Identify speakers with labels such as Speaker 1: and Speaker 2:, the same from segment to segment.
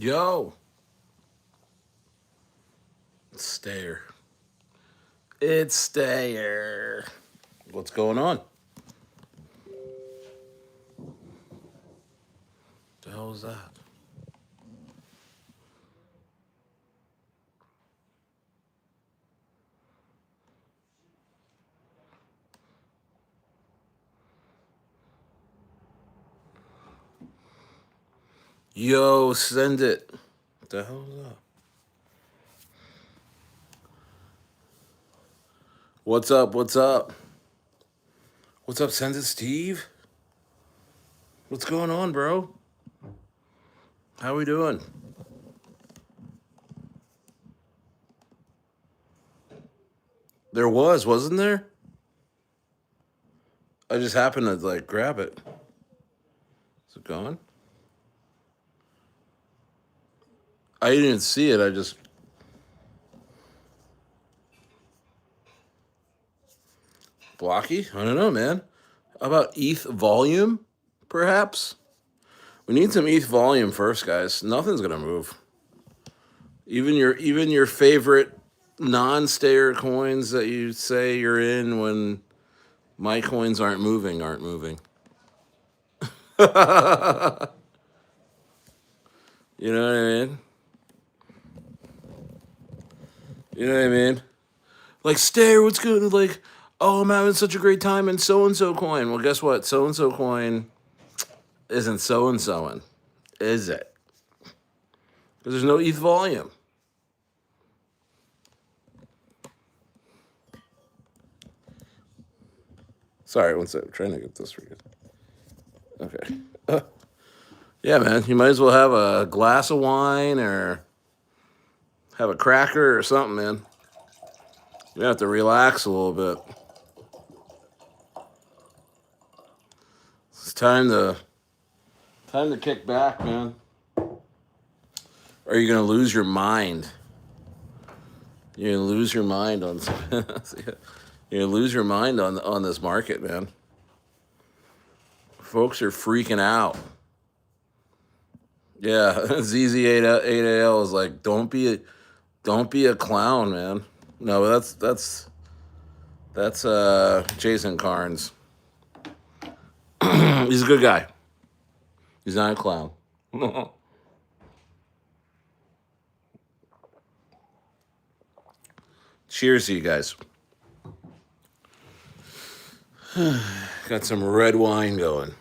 Speaker 1: Yo, it's Stayer. It's Stayer. What's going on? The hell is that? Yo, send it. The hell is that? What's up? What's up? What's up? Send it, Steve. What's going on, bro? How we doing? There wasn't there? I just happened to grab it. Is it gone? I didn't even see it. I just blocky. I don't know, man. How about ETH volume, perhaps? We need some ETH volume first, guys. Nothing's gonna move. Even your favorite non-stayer coins that you say you're in when my coins aren't moving. You know what I mean? You know what I mean? Like stayer, what's good? Like, oh, I'm having such a great time in so and so coin. Well, guess what? So and so coin isn't so and soing, is it? Because there's no ETH volume. Sorry, one second. I'm trying to get this for you. Okay. Yeah, man. You might as well have a glass of wine or have a cracker or something, man. You have to relax a little bit. It's time to kick back, man. Or are you gonna lose your mind? You're gonna lose your mind on you're gonna lose your mind on this market, man. Folks are freaking out. Yeah, ZZ8AL is like, don't be a clown, man. No, that's Jason Carnes. He's a good guy. He's not a clown. Cheers to you guys. Got some red wine going.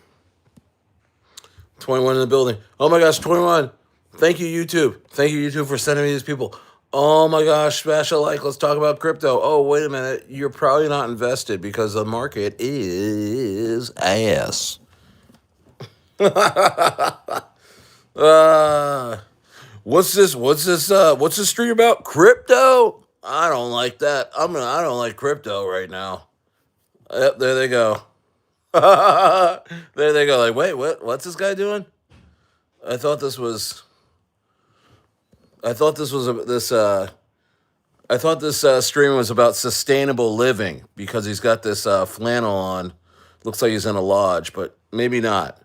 Speaker 1: 21 in the building. Oh my gosh, 21. Thank you, YouTube. Thank you, YouTube, for sending me these people. Oh my gosh, smash a like. Let's talk about crypto. Oh, wait a minute. You're probably not invested because the market is ass. uh, what's this? What's this stream about? Crypto? I don't like that. I don't like crypto right now. Yep, there they go. There they go. Like, wait, what's this guy doing? I thought this was I thought this was this I thought this stream was about sustainable living because he's got this flannel on. Looks like he's in a lodge, but maybe not.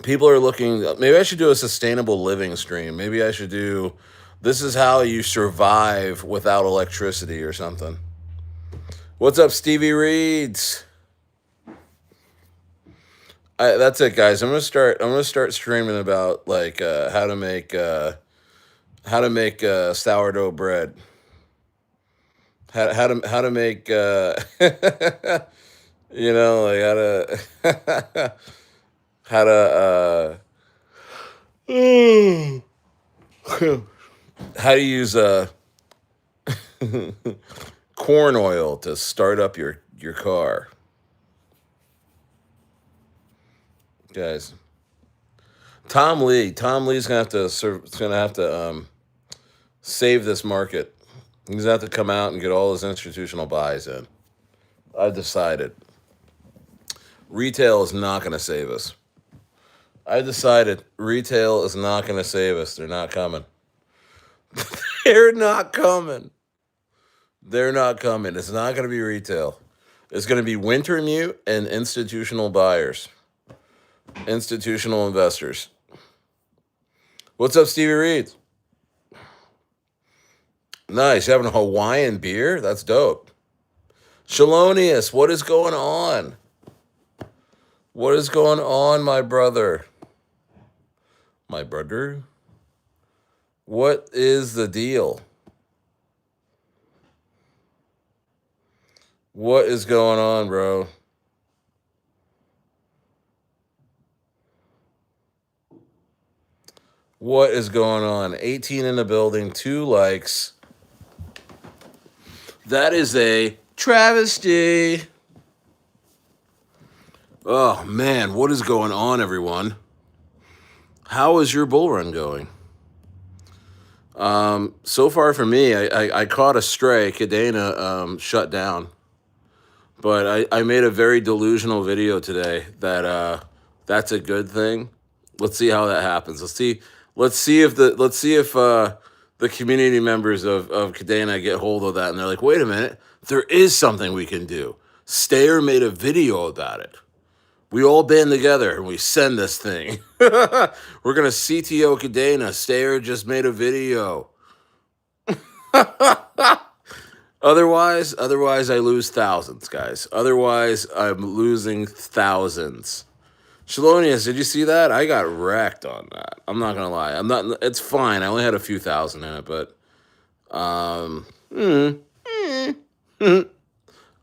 Speaker 1: People are looking. Maybe I should do a sustainable living stream. Maybe I should do. This is how you survive without electricity or something. What's up, Stevie Reeds? That's it, guys. I'm gonna start. I'm gonna start streaming about like how to make sourdough bread. How to make you know, like how to how to use corn oil to start up your car, guys. Tom Lee's gonna have to save this market. He's gonna have to come out and get all his institutional buys in. I've decided retail is not gonna save us. I decided retail is not gonna save us. They're not coming. They're not coming. They're not coming. It's not gonna be retail. It's gonna be Wintermute and institutional buyers, institutional investors. What's up, Stevie Reed? Nice. You having a Hawaiian beer? That's dope. Shalonius, what is going on? What is going on, my brother? My brother? What is the deal? What is going on, bro? What is going on? 18 in the building, 2 likes. That is a travesty. Oh, man, what is going on, everyone? How is your bull run going? So far for me, I caught a stray. Cadena shut down. But I made a very delusional video today that that's a good thing. Let's see how that happens. Let's see if the community members of Cadena get hold of that and they're like, wait a minute, there is something we can do. Stayer made a video about it. We all band together and we send this thing. We're gonna CTO Cadena. Stayer just made a video. Otherwise I lose thousands, guys. Otherwise I'm losing thousands. Shalonius, did you see that? I got wrecked on that. I'm not gonna lie. I'm not. It's fine. I only had a few thousand in it, but oh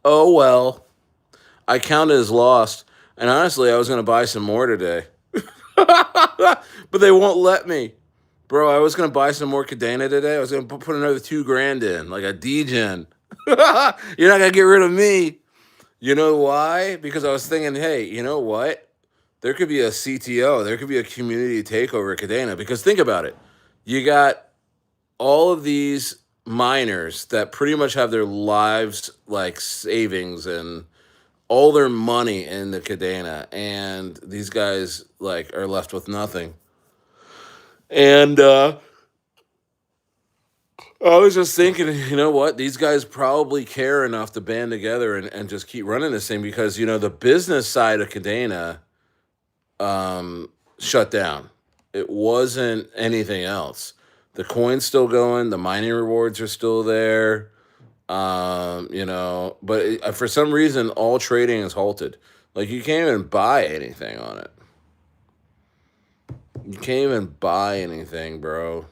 Speaker 1: well. I counted as lost, and honestly, I was gonna buy some more today, but they won't let me, bro. I was gonna buy some more Cadena today. I was gonna put another $2,000 in, like a DGen. You're not gonna get rid of me. You know why? Because I was thinking, hey, you know what? There could be a CTO, there could be a community takeover at Cadena. Because think about it. You got all of these miners that pretty much have their lives like savings and all their money in the Cadena, and these guys like are left with nothing. And I was just thinking, you know what? These guys probably care enough to band together and just keep running this thing because, you know, the business side of Cadena shut down. It wasn't anything else. The coin's still going. The mining rewards are still there. You know, but for some reason, all trading is halted. Like you can't even buy anything on it. You can't even buy anything, bro.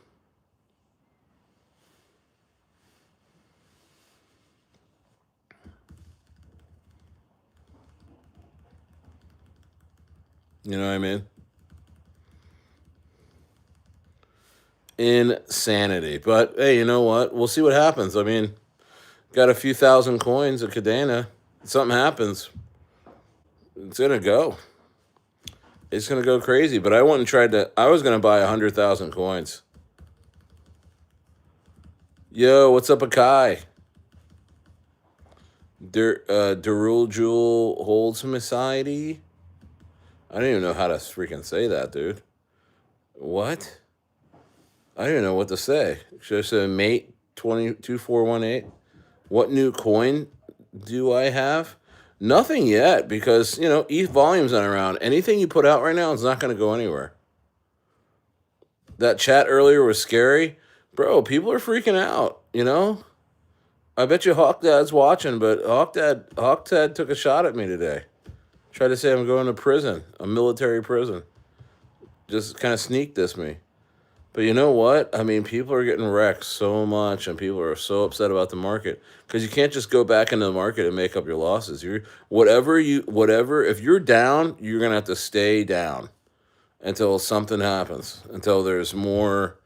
Speaker 1: You know what I mean? Insanity. But hey, you know what? We'll see what happens. I mean, got a few thousand coins at Cadena. Something happens, it's gonna go. It's gonna go crazy. But I went and tried to. I was gonna buy 100,000 coins. Yo, what's up, Akai? Derul Jewel Holds Society. I don't even know how to freaking say that, dude. What? I don't even know what to say. Should I say mate 22418? What new coin do I have? Nothing yet because, you know, ETH volume's not around. Anything you put out right now is not going to go anywhere. That chat earlier was scary. Bro, people are freaking out, you know? I bet you Hawk Dad's watching, but Hawk Dad took a shot at me today. Tried to say I'm going to prison, a military prison. Just kind of sneak this me. But you know what? I mean, people are getting wrecked so much, and people are so upset about the market because you can't just go back into the market and make up your losses. Whatever. If you're down, you're gonna have to stay down until something happens. Until there's more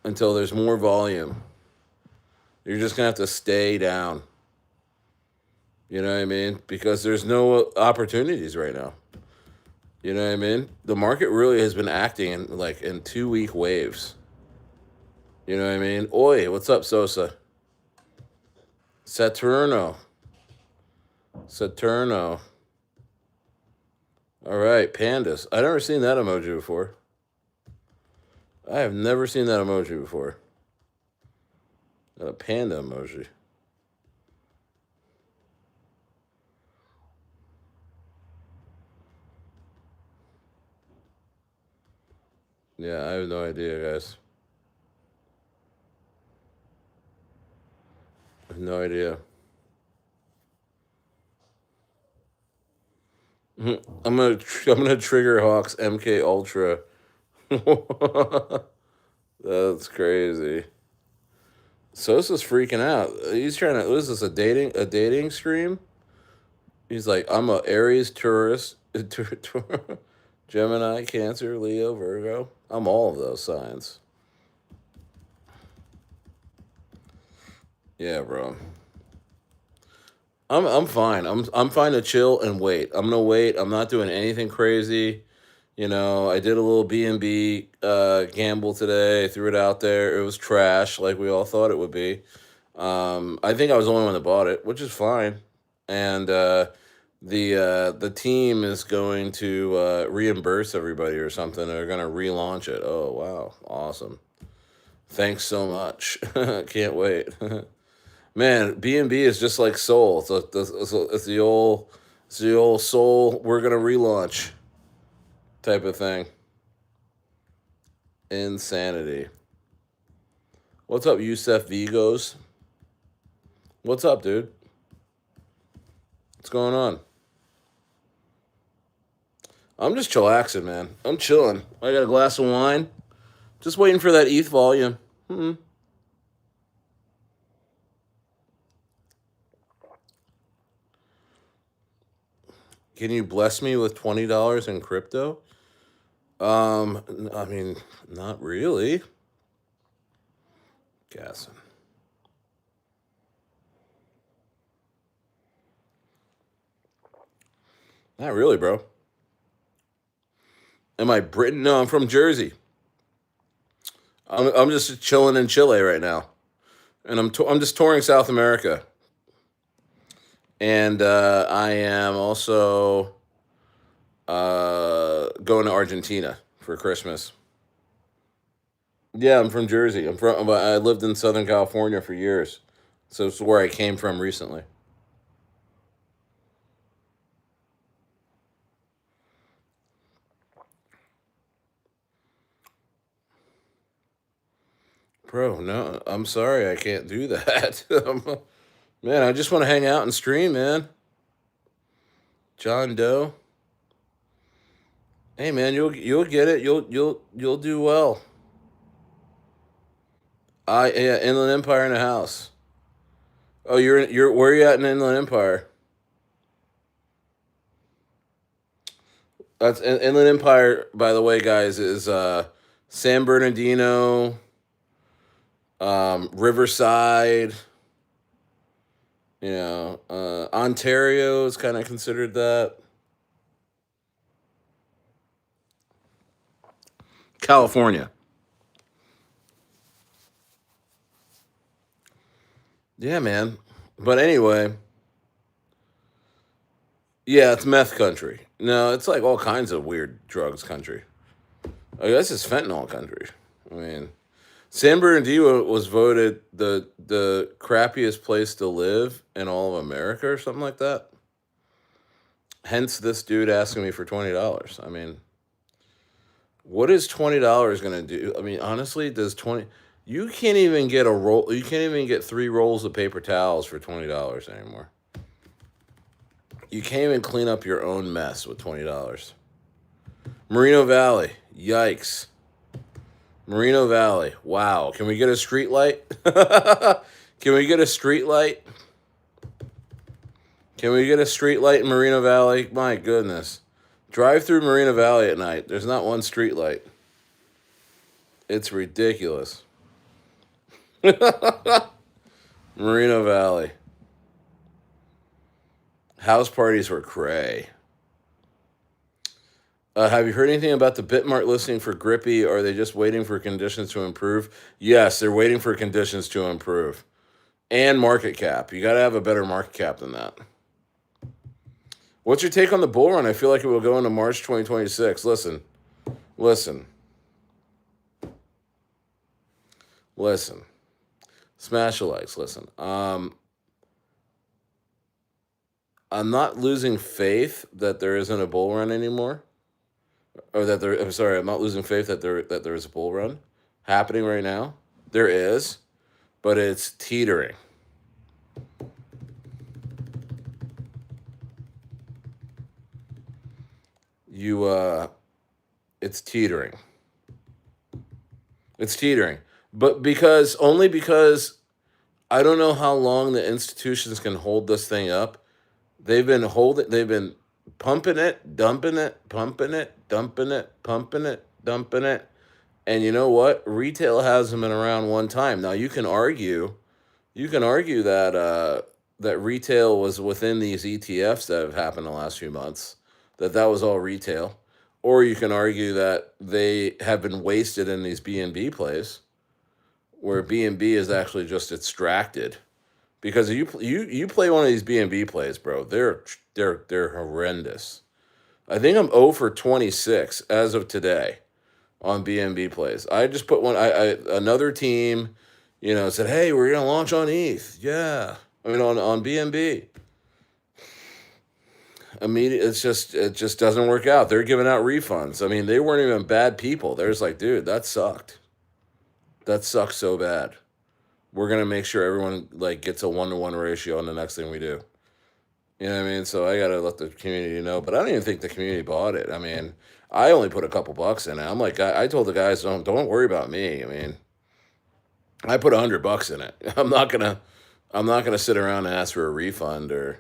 Speaker 1: volume. You're just gonna have to stay down. You know what I mean? Because there's no opportunities right now. You know what I mean? The market really has been acting in 2-week waves. You know what I mean? Oi, what's up, Sosa? Saturno. All right, pandas. I've never seen that emoji before. I have never seen that emoji before. A panda emoji. Yeah, I have no idea, guys. I have no idea. I'm gonna trigger Hawks MK Ultra. That's crazy. Sosa's freaking out. He's trying to. What is this? A dating stream? He's like, I'm a Aries tourist, Gemini, Cancer, Leo, Virgo. I'm all of those signs. Yeah, bro. I'm fine. I'm fine to chill and wait. I'm gonna wait. I'm not doing anything crazy. I did a little B&B gamble today. I threw it out there. It was trash, like we all thought it would be. I think I was the only one that bought it, which is fine. And the team is going to reimburse everybody or something. They're going to relaunch it. Oh wow, awesome! Thanks so much. Can't wait. Man, B&B is just like Soul. It's the old Soul. We're gonna relaunch type of thing. Insanity. What's up, Yusef Vigos? What's up, dude? What's going on? I'm just chillaxing, man. I'm chilling. I got a glass of wine. Just waiting for that ETH volume. Can you bless me with $20 in crypto? I mean, not really. Gassing. Not really, bro. Am I Britain? No, I'm from Jersey. I'm just chilling in Chile right now, and I'm just touring South America, and I am also going to Argentina for Christmas. Yeah, I'm from Jersey. I lived in Southern California for years, so it's where I came from recently. Bro, no, I'm sorry, I can't do that. Man, I just want to hang out and stream, man. John Doe. Hey, man, you'll get it. You'll do well. Yeah, Inland Empire in the house. Oh, you're where are you at in Inland Empire? That's Inland Empire, by the way, guys, is San Bernardino, Riverside. Ontario is kind of considered that. California. Yeah, man. But anyway, yeah, it's meth country. No, it's like all kinds of weird drugs country. I guess it's fentanyl country. I mean, San Bernardino was voted the crappiest place to live in all of America or something like that. Hence, this dude asking me for $20. I mean, what is $20 gonna do? I mean, honestly, does 20? You can't even get a roll. You can't even get 3 rolls of paper towels for $20 anymore. You can't even clean up your own mess with $20. Moreno Valley, yikes. Moreno Valley, wow. Can we get a street light? Can we get a street light? Can we get a street light in Moreno Valley? My goodness. Drive through Moreno Valley at night. There's not one street light. It's ridiculous. Moreno Valley. House parties were cray. Have you heard anything about the Bitmart listing for Grippy? Or are they just waiting for conditions to improve? Yes, they're waiting for conditions to improve. And market cap. You got to have a better market cap than that. What's your take on the bull run? I feel like it will go into March 2026. Listen. Smash the likes. Listen. I'm not losing faith that there isn't a bull run anymore. or that there. I'm sorry, I'm not losing faith that there is a bull run happening right now. There is, but it's teetering. You it's teetering. It's teetering. But because I don't know how long the institutions can hold this thing up. They've been pumping it, dumping it, pumping it, dumping it, pumping it, dumping it. And you know what? Retail hasn't been around one time. Now you can argue that retail was within these ETFs that have happened the last few months, that was all retail, or you can argue that they have been wasted in these B&B plays, where B&B is actually just extracted. Because you play one of these B&B plays, bro, they're horrendous. I think I'm 0 for 26 as of today on BNB plays. I just put one. Another team, said, "Hey, we're gonna launch on ETH." Yeah, I mean on BNB. Immediate. It just doesn't work out. They're giving out refunds. I mean, they weren't even bad people. They're just like, dude, that sucked. That sucks so bad. We're gonna make sure everyone like gets a 1-to-1 ratio on the next thing we do. You know what I mean? So I gotta let the community know. But I don't even think the community bought it. I mean, I only put a couple bucks in it. I'm like, I told the guys, don't worry about me. I mean, I put $100 in it. I'm not gonna sit around and ask for a refund or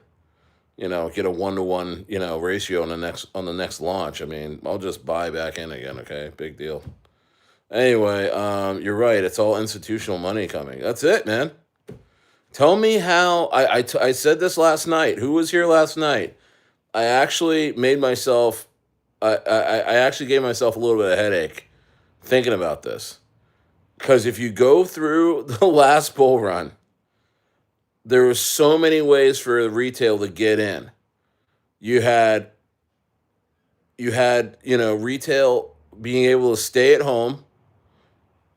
Speaker 1: get a 1-to-1 ratio on the next launch. I mean, I'll just buy back in again. Okay, big deal. Anyway, you're right. It's all institutional money coming. That's it, man. Tell me how. I said this last night. Who was here last night? I actually made myself. I actually gave myself a little bit of headache thinking about this, because if you go through the last bull run, there was so many ways for retail to get in. You had retail being able to stay at home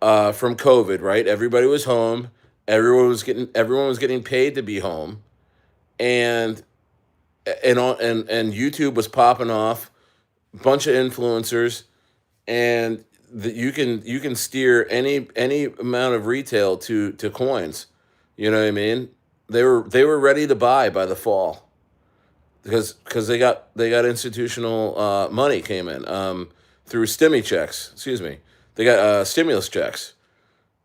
Speaker 1: from COVID, right? Everybody was home. Everyone was getting paid to be home, and and YouTube was popping off. Bunch of influencers, and you can steer any amount of retail to coins. You know what I mean? They were ready to buy by the fall, because they got institutional money came in through stimmy checks. Excuse me, they got stimulus checks,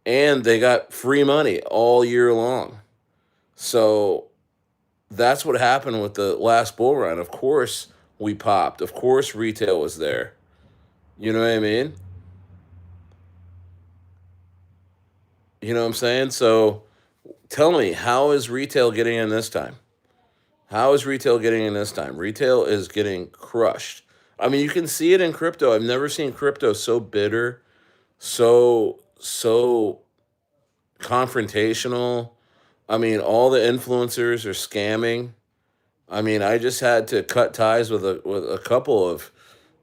Speaker 1: and they got free money all year long. So that's what happened with the last bull run. Of course, we popped. Of course, retail was there. You know what I mean? You know what I'm saying? So tell me, how is retail getting in this time? How is retail getting in this time? Retail is getting crushed. I mean, you can see it in crypto. I've never seen crypto so bitter, so confrontational. I mean, all the influencers are scamming. I mean, I just had to cut ties with a couple of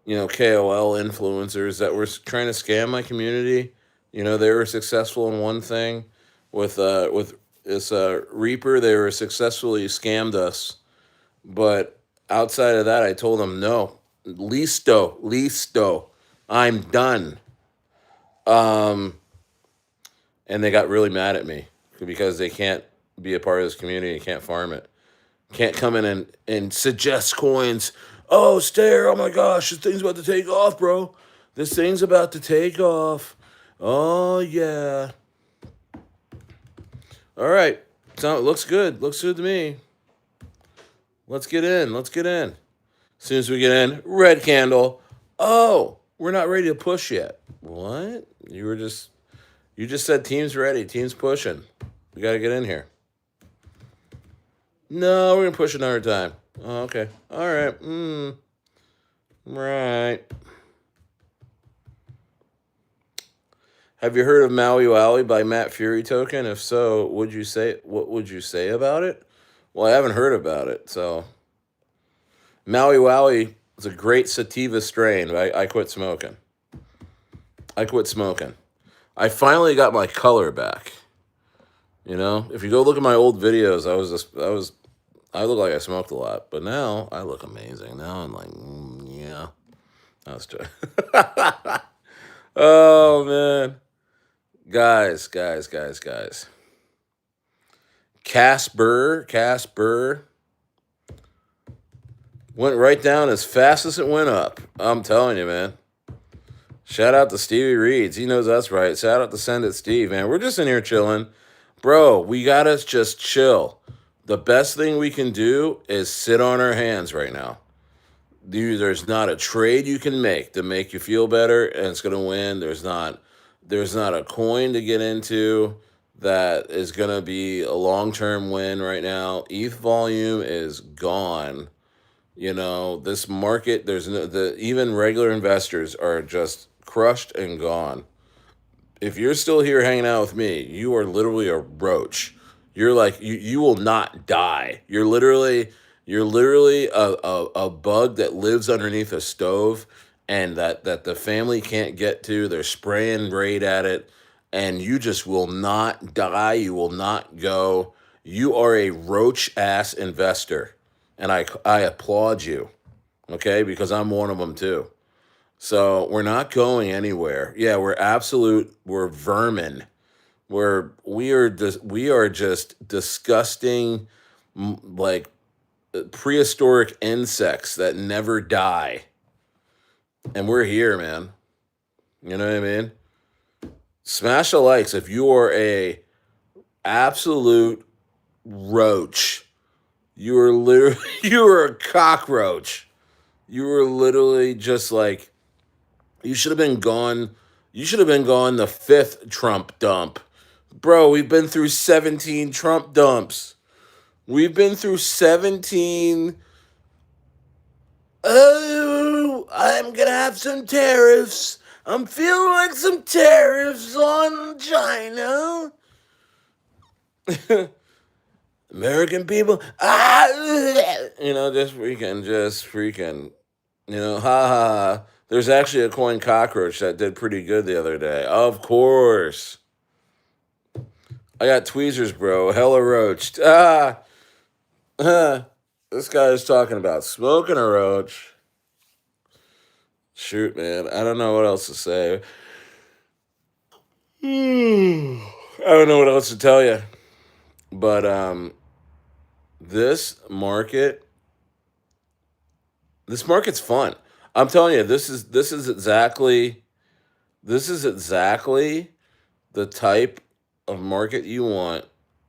Speaker 1: KOL influencers that were trying to scam my community. They were successful in one thing with this Reaper. They were successfully scammed us, but outside of that, I told them no, listo, I'm done. Um, and they got really mad at me because they can't be a part of this community, can't farm it, can't come in and suggest coins. Oh, Stare, oh my gosh, this thing's about to take off, bro. This thing's about to take off. Oh, yeah. All right. So, looks good. Looks good to me. Let's get in. Let's get in. As soon as we get in, red candle. Oh, we're not ready to push yet. What? You just said team's ready. Team's pushing. We got to get in here. No, we're going to push another time. Oh, okay. All right. Right. Have you heard of Maui Wowie by Matt Fury Token? If so, what would you say about it? Well, I haven't heard about it. So Maui Wowie is a great sativa strain, but I quit smoking. I quit smoking. I finally got my color back. If you go look at my old videos, I look like I smoked a lot, but now I look amazing. Now I'm like, yeah. I was trying. Oh man, guys. Casper went right down as fast as it went up. I'm telling you, man. Shout out to Stevie Reeds. He knows that's right. Shout out to Send It Steve, man. We're just in here chilling. Bro, we gotta just chill. The best thing we can do is sit on our hands right now. There's not a trade you can make to make you feel better and it's gonna win. There's not a coin to get into that is gonna be a long-term win right now. ETH volume is gone. This market, there's no, the even regular investors are just crushed and gone. If you're still here hanging out with me, you are literally a roach. You're like you will not die. You're literally a bug that lives underneath a stove and that the family can't get to. They're spraying Raid at it, and you just will not die. You will not go. You are a roach ass investor, and I applaud you. Okay, because I'm one of them too. So we're not going anywhere. Yeah, we're vermin. We are just disgusting, like prehistoric insects that never die. And we're here, man. You know what I mean? Smash the likes if you are a absolute roach. You are literally you are a cockroach. You are literally just like you should have been gone. You should have been gone the fifth Trump dump. Bro, we've been through 17 Trump dumps. We've been through 17. Oh, I'm gonna have some tariffs. I'm feeling like some tariffs on China. American people, just freaking, ha ha ha. There's actually a coin cockroach that did pretty good the other day. Of course. I got tweezers, bro. Hella roached. This guy is talking about smoking a roach. Shoot, man. I don't know what else to say. I don't know what else to tell you. But this market, this market's fun. I'm telling you, this is exactly the type of market you want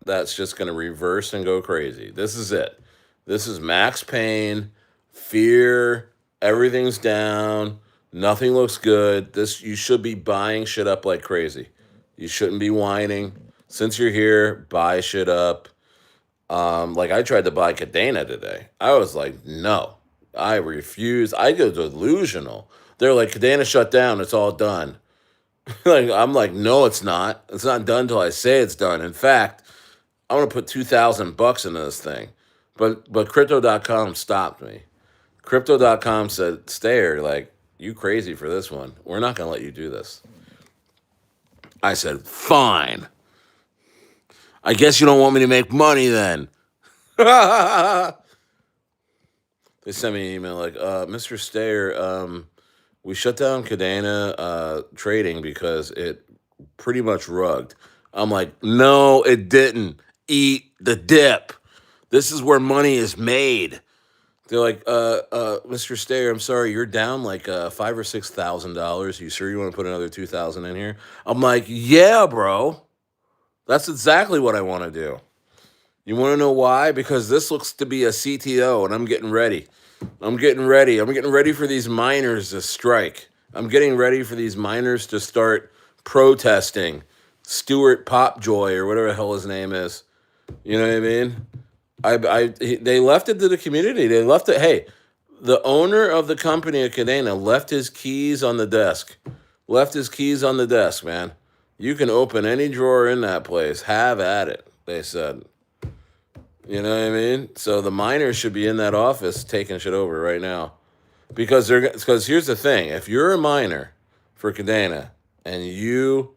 Speaker 1: that's just going to reverse and go crazy. This is it. This is Max Payne, fear, everything's down, nothing looks good. This you should be buying shit up like crazy. You shouldn't be whining. Since you're here, buy shit up. Like I tried to buy Cadena today. I was like, no, I refuse. I go delusional. They're like, Cadena shut down. It's all done. Like I'm like, no, it's not. It's not done until I say it's done. In fact, I want to put $2,000 into this thing. But crypto.com stopped me. Crypto.com said, Stayer, like, you crazy for this one. We're not gonna let you do this. I said, fine. I guess you don't want me to make money then. They sent me an email like, Mr. Stayer, we shut down Cadena trading because it pretty much rugged. I'm like, no, it didn't. Eat the dip. This is where money is made. They're like, Mr. Stayer, I'm sorry, you're down like $5,000 or $6,000. You sure you want to put another 2,000 in here? I'm like, yeah, bro. That's exactly what I want to do. You want to know why? Because this looks to be a CTO, and I'm getting ready. I'm getting ready. I'm getting ready for these miners to strike. I'm getting ready for these miners to start protesting. Stuart Popjoy or whatever the hell his name is. You know what I mean? They left it to the community. They left it. Hey, the owner of the company at Cadena left his keys on the desk. Left his keys on the desk, man. You can open any drawer in that place. Have at it, they said. You know what I mean? So the miners should be in that office taking shit over right now. Because here's the thing. If you're a miner for Cadena and you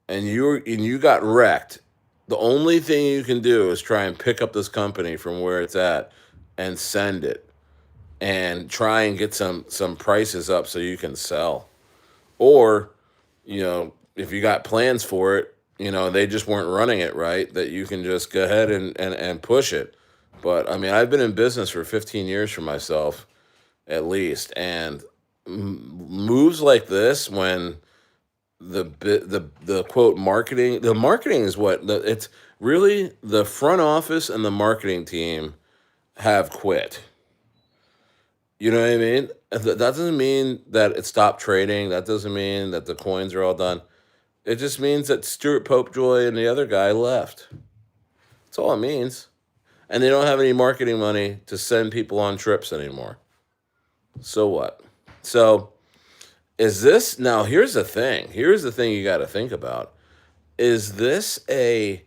Speaker 1: got wrecked, the only thing you can do is try and pick up this company from where it's at and send it. and try and get some prices up so you can sell. Or, if you got plans for it, they just weren't running it right, that you can just go ahead and push it. But I mean, I've been in business for 15 years for myself at least, and moves like this, when the quote marketing, the marketing is it's really the front office and the marketing team have quit. You know what I mean? That doesn't mean that it stopped trading. That doesn't mean that the coins are all done. It just means that Stuart Popejoy and the other guy left. That's all it means. And they don't have any marketing money to send people on trips anymore. So what? So is this now? Here's the thing. Here's the thing you got to think about. Is this a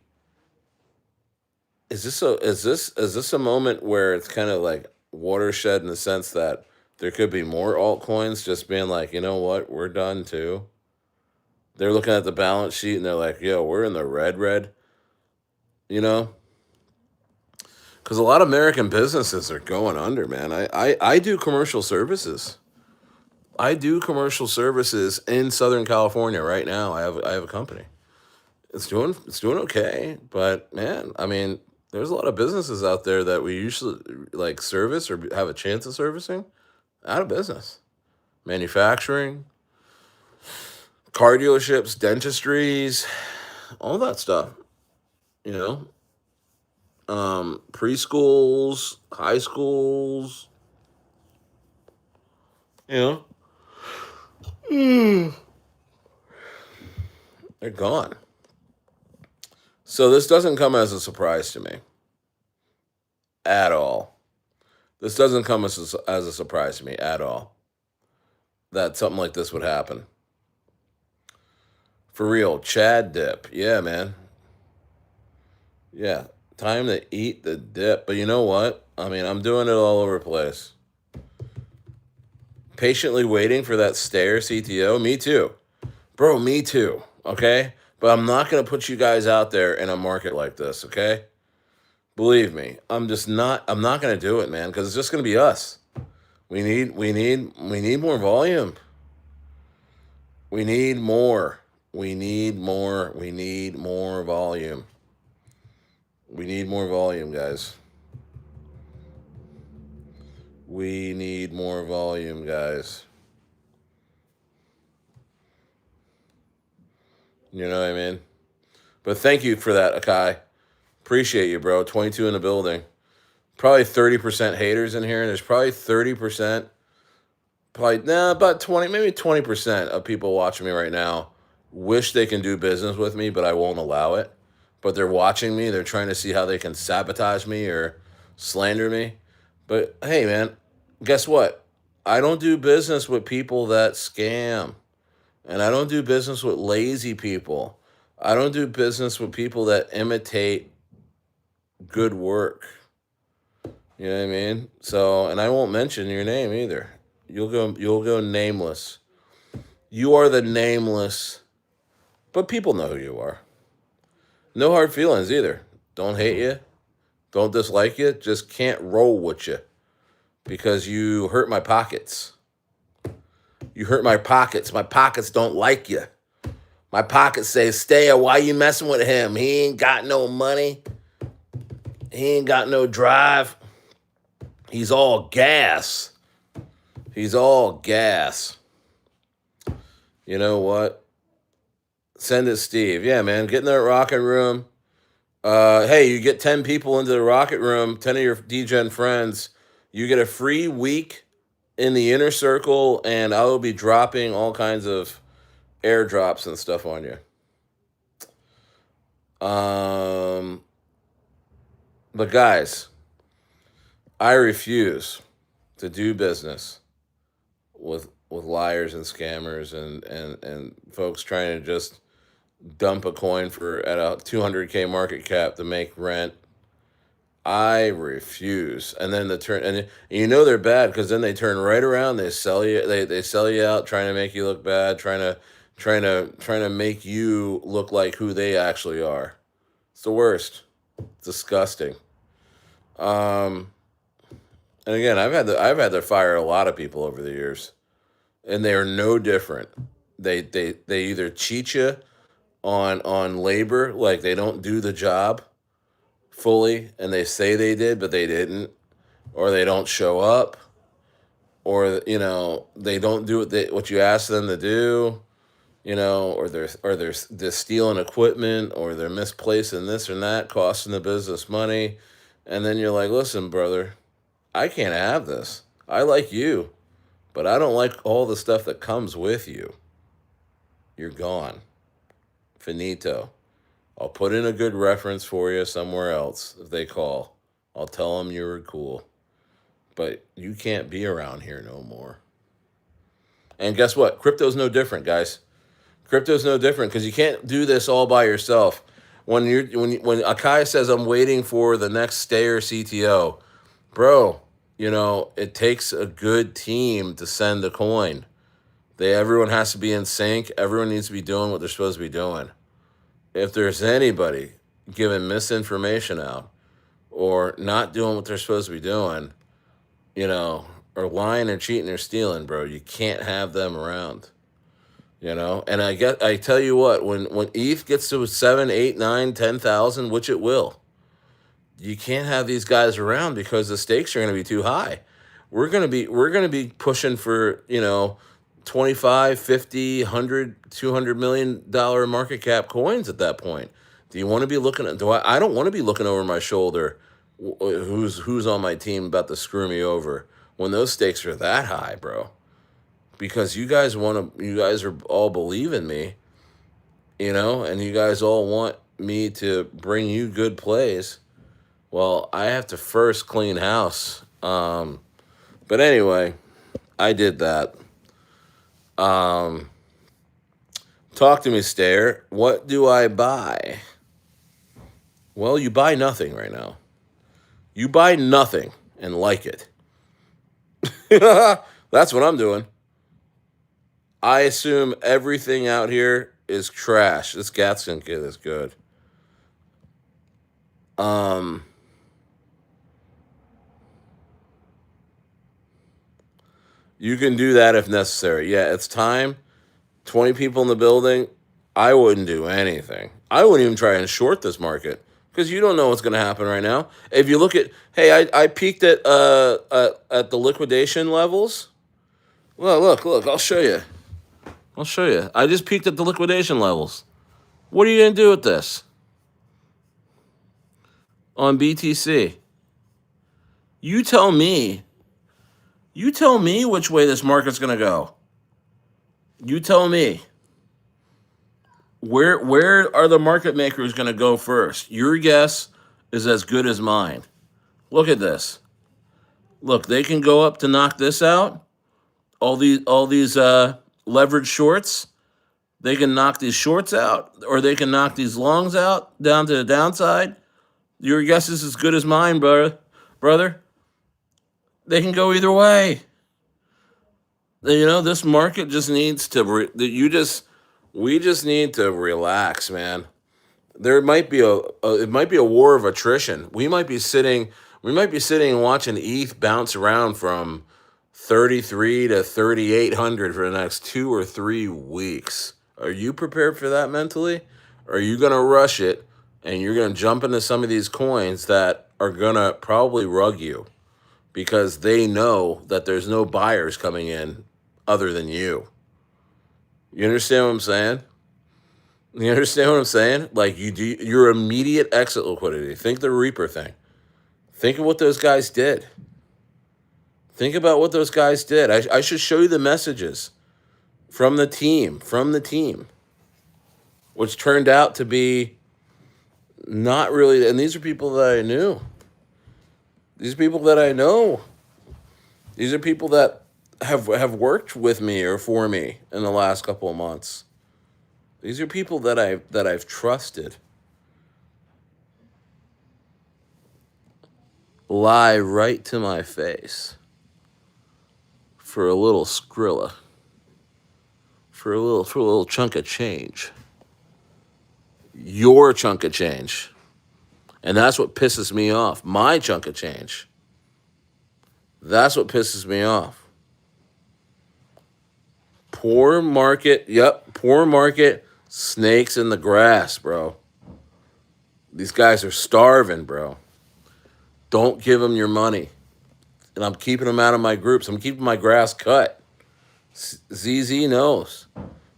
Speaker 1: is this a moment where it's kind of like watershed, in the sense that there could be more altcoins just being like, you know what, we're done too. They're looking at the balance sheet and they're like, yo, we're in the red, you know? Because a lot of American businesses are going under, man. I do commercial services. I do commercial services in Southern California right now. I have a company. It's doing okay, but man, I mean, there's a lot of businesses out there that we usually like service or have a chance of servicing, out of business. Manufacturing, car dealerships, dentistries, all that stuff. You know, preschools, high schools. You know, they're gone. So this doesn't come as a surprise to me at all. This doesn't come as a surprise to me at all, that something like this would happen. For real, Chad dip. Yeah, man. Yeah. Time to eat the dip. But you know what? I mean, I'm doing it all over the place. Patiently waiting for that stare CTO. Me too. Bro, me too. Okay? But I'm not going to put you guys out there in a market like this, okay? Believe me. I'm not going to do it, man, cuz it's just going to be us. We need more volume. We need more. We need more. We need more volume. We need more volume, guys. We need more volume, guys. You know what I mean? But thank you for that, Akai. Appreciate you, bro. 22 in the building. Probably 30% haters in here. There's probably 30%, probably, nah, about 20, maybe 20% of people watching me right now wish they can do business with me, but I won't allow it. But they're watching me. They're trying to see how they can sabotage me or slander me. But hey, man, guess what? I don't do business with people that scam. And I don't do business with lazy people. I don't do business with people that imitate good work. You know what I mean? So, and I won't mention your name either. You'll go nameless. You are the nameless, but people know who you are. No hard feelings either. Don't hate you. Don't dislike you. Just can't roll with you because you hurt my pockets. You hurt my pockets. My pockets don't like you. My pockets say, "Stay. Why you messing with him? He ain't got no money. He ain't got no drive. He's all gas. He's all gas." You know what? Send it, Steve. Yeah, man. Get in that rocket room. Hey, you get 10 people into the rocket room, 10 of your DGen friends. You get a free week in the inner circle, and I will be dropping all kinds of airdrops and stuff on you. But guys, I refuse to do business with liars and scammers and folks trying to just dump a coin for at a 200K market cap to make rent. I refuse. And then and you know they're bad because then they turn right around, they sell you, they sell you out, trying to make you look bad, trying to make you look like who they actually are. It's the worst. It's disgusting. Um And again, I've had to fire a lot of people over the years, and they are no different. They either cheat you on labor, like they don't do the job fully, and they say they did, but they didn't, or they don't show up, or they don't do what you ask them to do, or they're stealing equipment, or they're misplacing this or that, costing the business money, and then you're like, listen, brother, I can't have this. I like you, but I don't like all the stuff that comes with you. You're gone. Finito. I'll put in a good reference for you somewhere else if they call. I'll tell them you were cool. But you can't be around here no more. And guess what? Crypto's no different, guys. Crypto's no different because you can't do this all by yourself. When Akai says I'm waiting for the next Stayer CTO, bro, it takes a good team to send a coin. Everyone has to be in sync. Everyone needs to be doing what they're supposed to be doing. If there's anybody giving misinformation out or not doing what they're supposed to be doing, or lying or cheating or stealing, bro, you can't have them around. And I tell you what, when ETH gets to 7, 8, 9, 10,000, which it will, you can't have these guys around because the stakes are going to be too high. We're gonna be pushing for 25, 50, 100, $200 million market cap coins at that point. Do you want to be looking at? I don't want to be looking over my shoulder. Who's on my team about to screw me over when those stakes are that high, bro? Because you guys are all believing me, and you guys all want me to bring you good plays. Well, I have to first clean house. But anyway, I did that. Talk to me, Stayer. What do I buy? Well, you buy nothing right now. You buy nothing and like it. That's what I'm doing. I assume everything out here is trash. This Gatson kid is good. You can do that if necessary. Yeah, it's time. 20 people in the building. I wouldn't do anything. I wouldn't even try and short this market because you don't know what's going to happen right now. If you look at, hey, I peaked at the liquidation levels. Well, look, I'll show you. I just peaked at the liquidation levels. What are you going to do with this on BTC? You tell me. You tell me which way this market's going to go. You tell me. Where are the market makers going to go first? Your guess is as good as mine. Look at this. Look, they can go up to knock this out. All these leverage shorts. They can knock these shorts out, or they can knock these longs out down to the downside. Your guess is as good as mine, brother. They can go either way. This market just needs to. We just need to relax, man. There might be it might be a war of attrition. We might be sitting and watching ETH bounce around from 33 to 3,800 for the next 2 or 3 weeks. Are you prepared for that mentally? Or are you gonna rush it and you're gonna jump into some of these coins that are gonna probably rug you because they know that there's no buyers coming in other than you? You understand what I'm saying? You understand what I'm saying? Like your immediate exit liquidity. Think the Reaper thing. Think of what those guys did. Think about what those guys did. I should show you the messages from the team, which turned out to be not really. And these are people that I knew. These are people that I know. These are people that have worked with me or for me in the last couple of months. These are people that I've trusted. Lie right to my face for a little Skrilla, for a little chunk of change. Your chunk of change. And that's what pisses me off. My chunk of change. That's what pisses me off. Poor market. Yep, poor market. Snakes in the grass, bro. These guys are starving, bro. Don't give them your money. And I'm keeping them out of my groups. I'm keeping my grass cut. ZZ knows.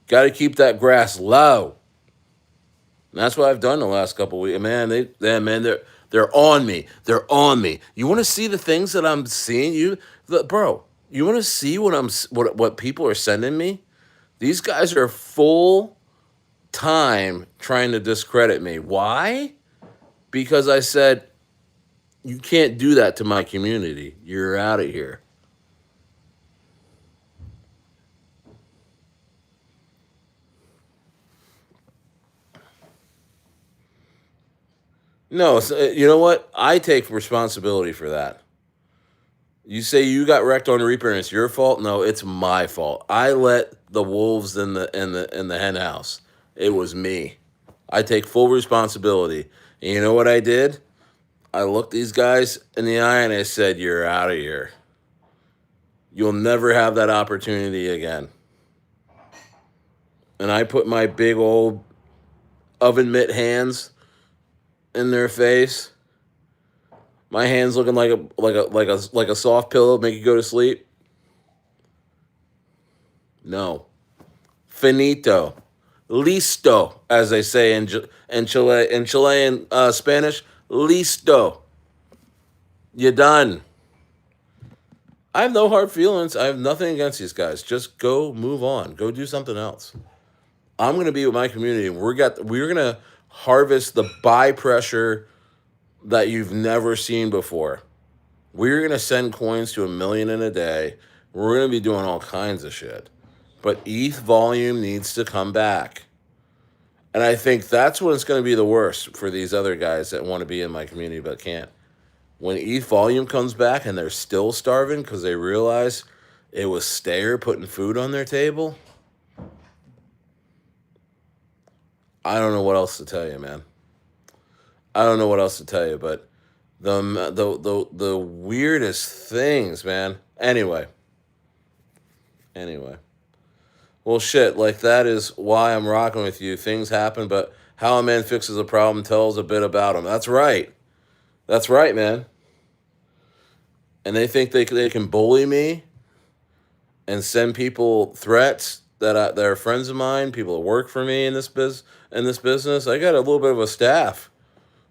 Speaker 1: Got to keep that grass low. And that's what I've done the last couple of weeks. Man, they're on me. They're on me. You want to see the things that I'm seeing? Bro. You want to see what people are sending me? These guys are full time trying to discredit me. Why? Because I said you can't do that to my community. You're out of here. No, you know what? I take responsibility for that. You say you got wrecked on Reaper and it's your fault? No, it's my fault. I let the wolves in the hen house. It was me. I take full responsibility. And you know what I did? I looked these guys in the eye and I said, "You're out of here. You'll never have that opportunity again." And I put my big old oven mitt hands in their face. My hands looking like a soft pillow, make you go to sleep. No, finito, listo, as they say in Chilean Spanish. Listo, you done. I have no hard feelings. I have nothing against these guys. Just go, move on, go do something else. I'm gonna be with my community, and we're gonna harvest the buy pressure that you've never seen before. We're gonna send coins to 1 million in a day. We're gonna be doing all kinds of shit. But ETH volume needs to come back. And I think that's when it's gonna be the worst for these other guys that want to be in my community but can't. When ETH volume comes back and they're still starving because they realize it was Stayer putting food on their table, I don't know what else to tell you, man. I don't know what else to tell you, but the weirdest things, man. Anyway. Well, shit, like that is why I'm rocking with you. Things happen, but how a man fixes a problem tells a bit about him. That's right. That's right, man. And they think they can bully me and send people threats that are friends of mine, people that work for me in this business. I got a little bit of a staff,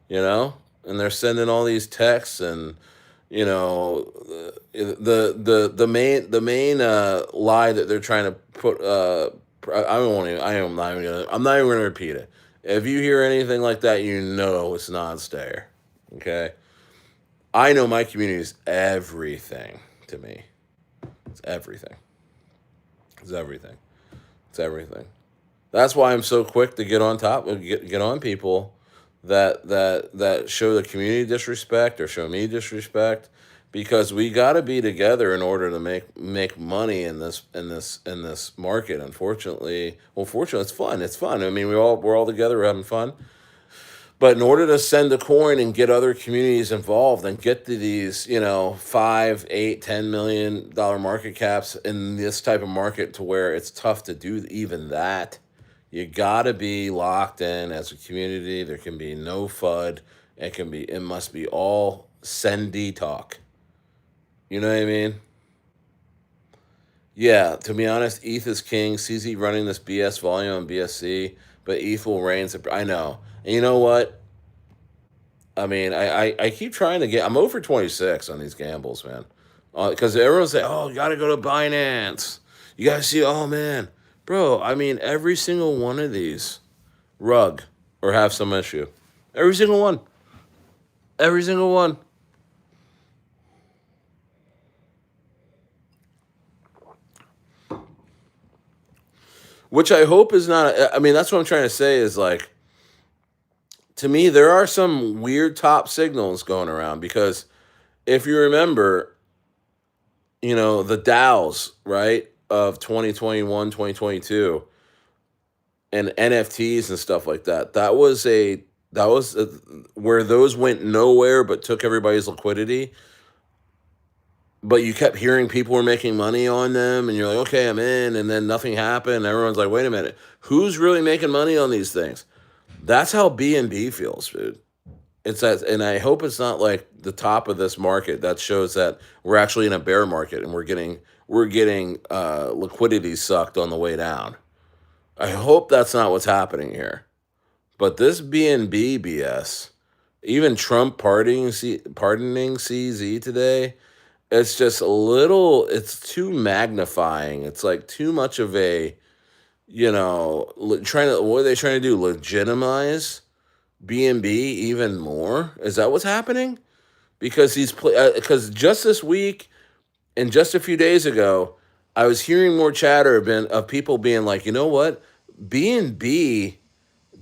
Speaker 1: you know, and they're sending all these texts and you know the main lie that they're trying to put. I don't want to. I'm not even gonna repeat it. If you hear anything like that, you know it's non-stayer. Okay. I know my community is everything to me. It's everything. It's everything. It's everything. That's why I'm so quick to get on top of get on people that show the community disrespect or show me disrespect because we got to be together in order to make money in this market. Unfortunately, well, fortunately, it's fun. It's fun. I mean, we're all together, we're having fun. But in order to send a coin and get other communities involved and get to these, 5, 8, $10 million market caps in this type of market to where it's tough to do even that, you gotta be locked in as a community. There can be no FUD. It must be all sendy talk. You know what I mean? Yeah, to be honest, ETH is king. CZ running this BS volume on BSC, but ETH will reign. I know. And you know what? I mean, I keep trying to get. I'm over 26 on these gambles, man. Because everyone's saying, "Oh, you got to go to Binance. You got to see." Oh man, bro. I mean, every single one of these rug or have some issue. Every single one. Every single one. Which I hope is not. I mean, that's what I'm trying to say. Is like, to me, there are some weird top signals going around because if you remember, the DAOs, right, of 2021, 2022, and NFTs and stuff like that. Where those went nowhere but took everybody's liquidity. but you kept hearing people were making money on them, and you're like, okay, I'm in, and then nothing happened. Everyone's like, wait a minute, who's really making money on these things? That's how B&B feels, dude. It's that, and I hope it's not like the top of this market. That shows that we're actually in a bear market and we're getting liquidity sucked on the way down. I hope that's not what's happening here. But this B&B BS, even Trump pardoning CZ today, it's just a little, it's too magnifying. It's like too much of a, trying to, what are they trying to do? Legitimize B&B even more? Is that what's happening? Because because just this week and just a few days ago, I was hearing more chatter of people being like, you know what? B&B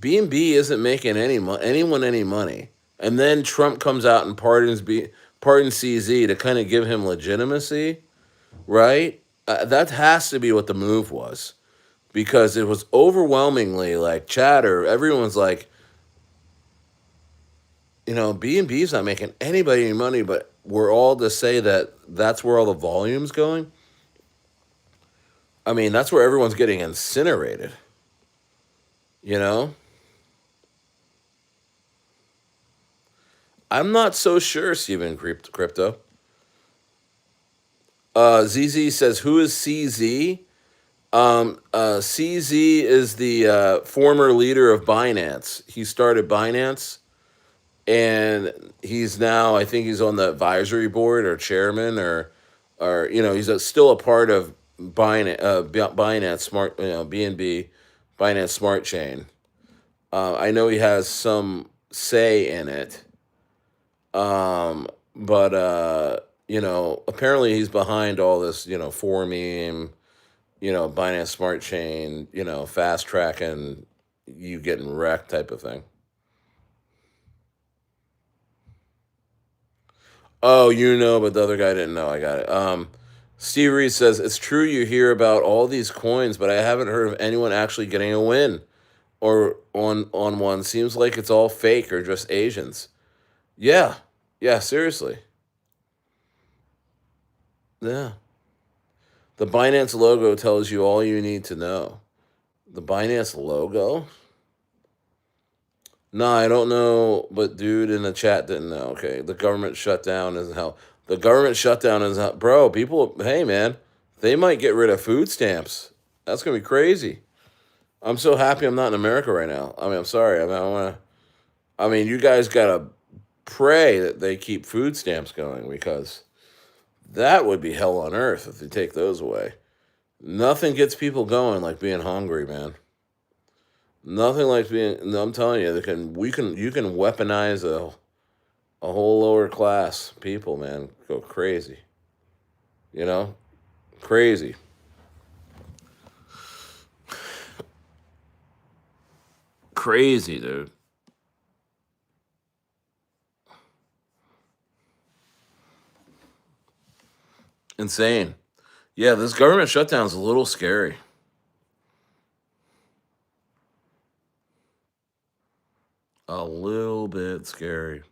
Speaker 1: B&B isn't making anyone any money. And then Trump comes out and pardons CZ to kind of give him legitimacy, right? That has to be what the move was, because it was overwhelmingly like chatter. Everyone's like, B&B's not making anybody any money, but we're all to say that that's where all the volume's going. I mean, that's where everyone's getting incinerated, you know? I'm not so sure, Steven Crypto. ZZ says, who is CZ? CZ is the former leader of Binance. He started Binance, and he's now, I think he's on the advisory board or chairman, or he's still a part of Binance Smart, BNB, Binance Smart Chain. I know he has some say in it. But apparently he's behind all this, for meme, Binance Smart Chain, fast tracking you getting wrecked type of thing. Oh, but the other guy didn't know. I got it. Steve Reed says, it's true you hear about all these coins, but I haven't heard of anyone actually getting a win or on one. Seems like it's all fake or just Asians. Yeah. Yeah, seriously. Yeah. The Binance logo tells you all you need to know. The Binance logo? No, I don't know, but dude in the chat didn't know. Okay, the government shutdown is hell. The government shutdown is hell. Bro, people, hey man, they might get rid of food stamps. That's gonna be crazy. I'm so happy I'm not in America right now. I mean, I'm sorry. You guys gotta pray that they keep food stamps going, because that would be hell on earth if they take those away. Nothing gets people going like being hungry, man. Nothing like being. No, I'm telling you, you can weaponize a whole lower class people, man. Go crazy. You know, crazy. Crazy, dude. Insane. Yeah, this government shutdown's a little scary. A little bit scary.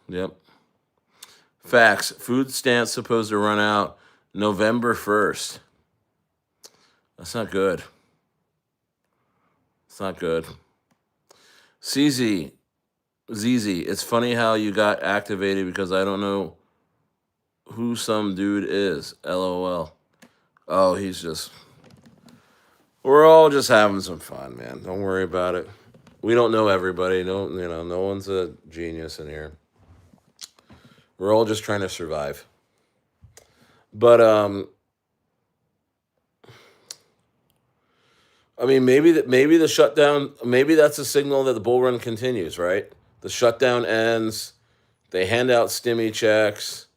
Speaker 1: Yep. Facts. Food stamps supposed to run out November 1st. That's not good. It's not good. CZ, ZZ, it's funny how you got activated because I don't know who some dude is. LOL. Oh, he's just. We're all just having some fun, man. Don't worry about it. We don't know everybody. No one's a genius in here. We're all just trying to survive. But maybe the shutdown, maybe that's a signal that the bull run continues, right? The shutdown ends, they hand out stimmy checks.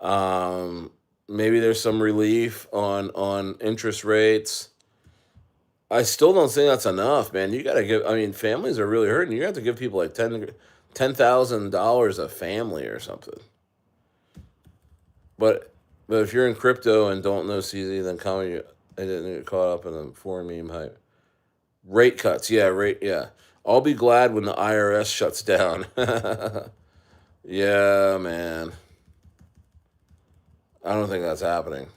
Speaker 1: Maybe there's some relief on interest rates. I still don't think that's enough, man. You got to give. Families are really hurting. You have to give people like $10,000 a family or something. But if you're in crypto and don't know CZ, then comment you. I didn't get caught up in the foreign meme hype. Rate cuts, yeah, yeah. I'll be glad when the IRS shuts down. Yeah, man. I don't think that's happening.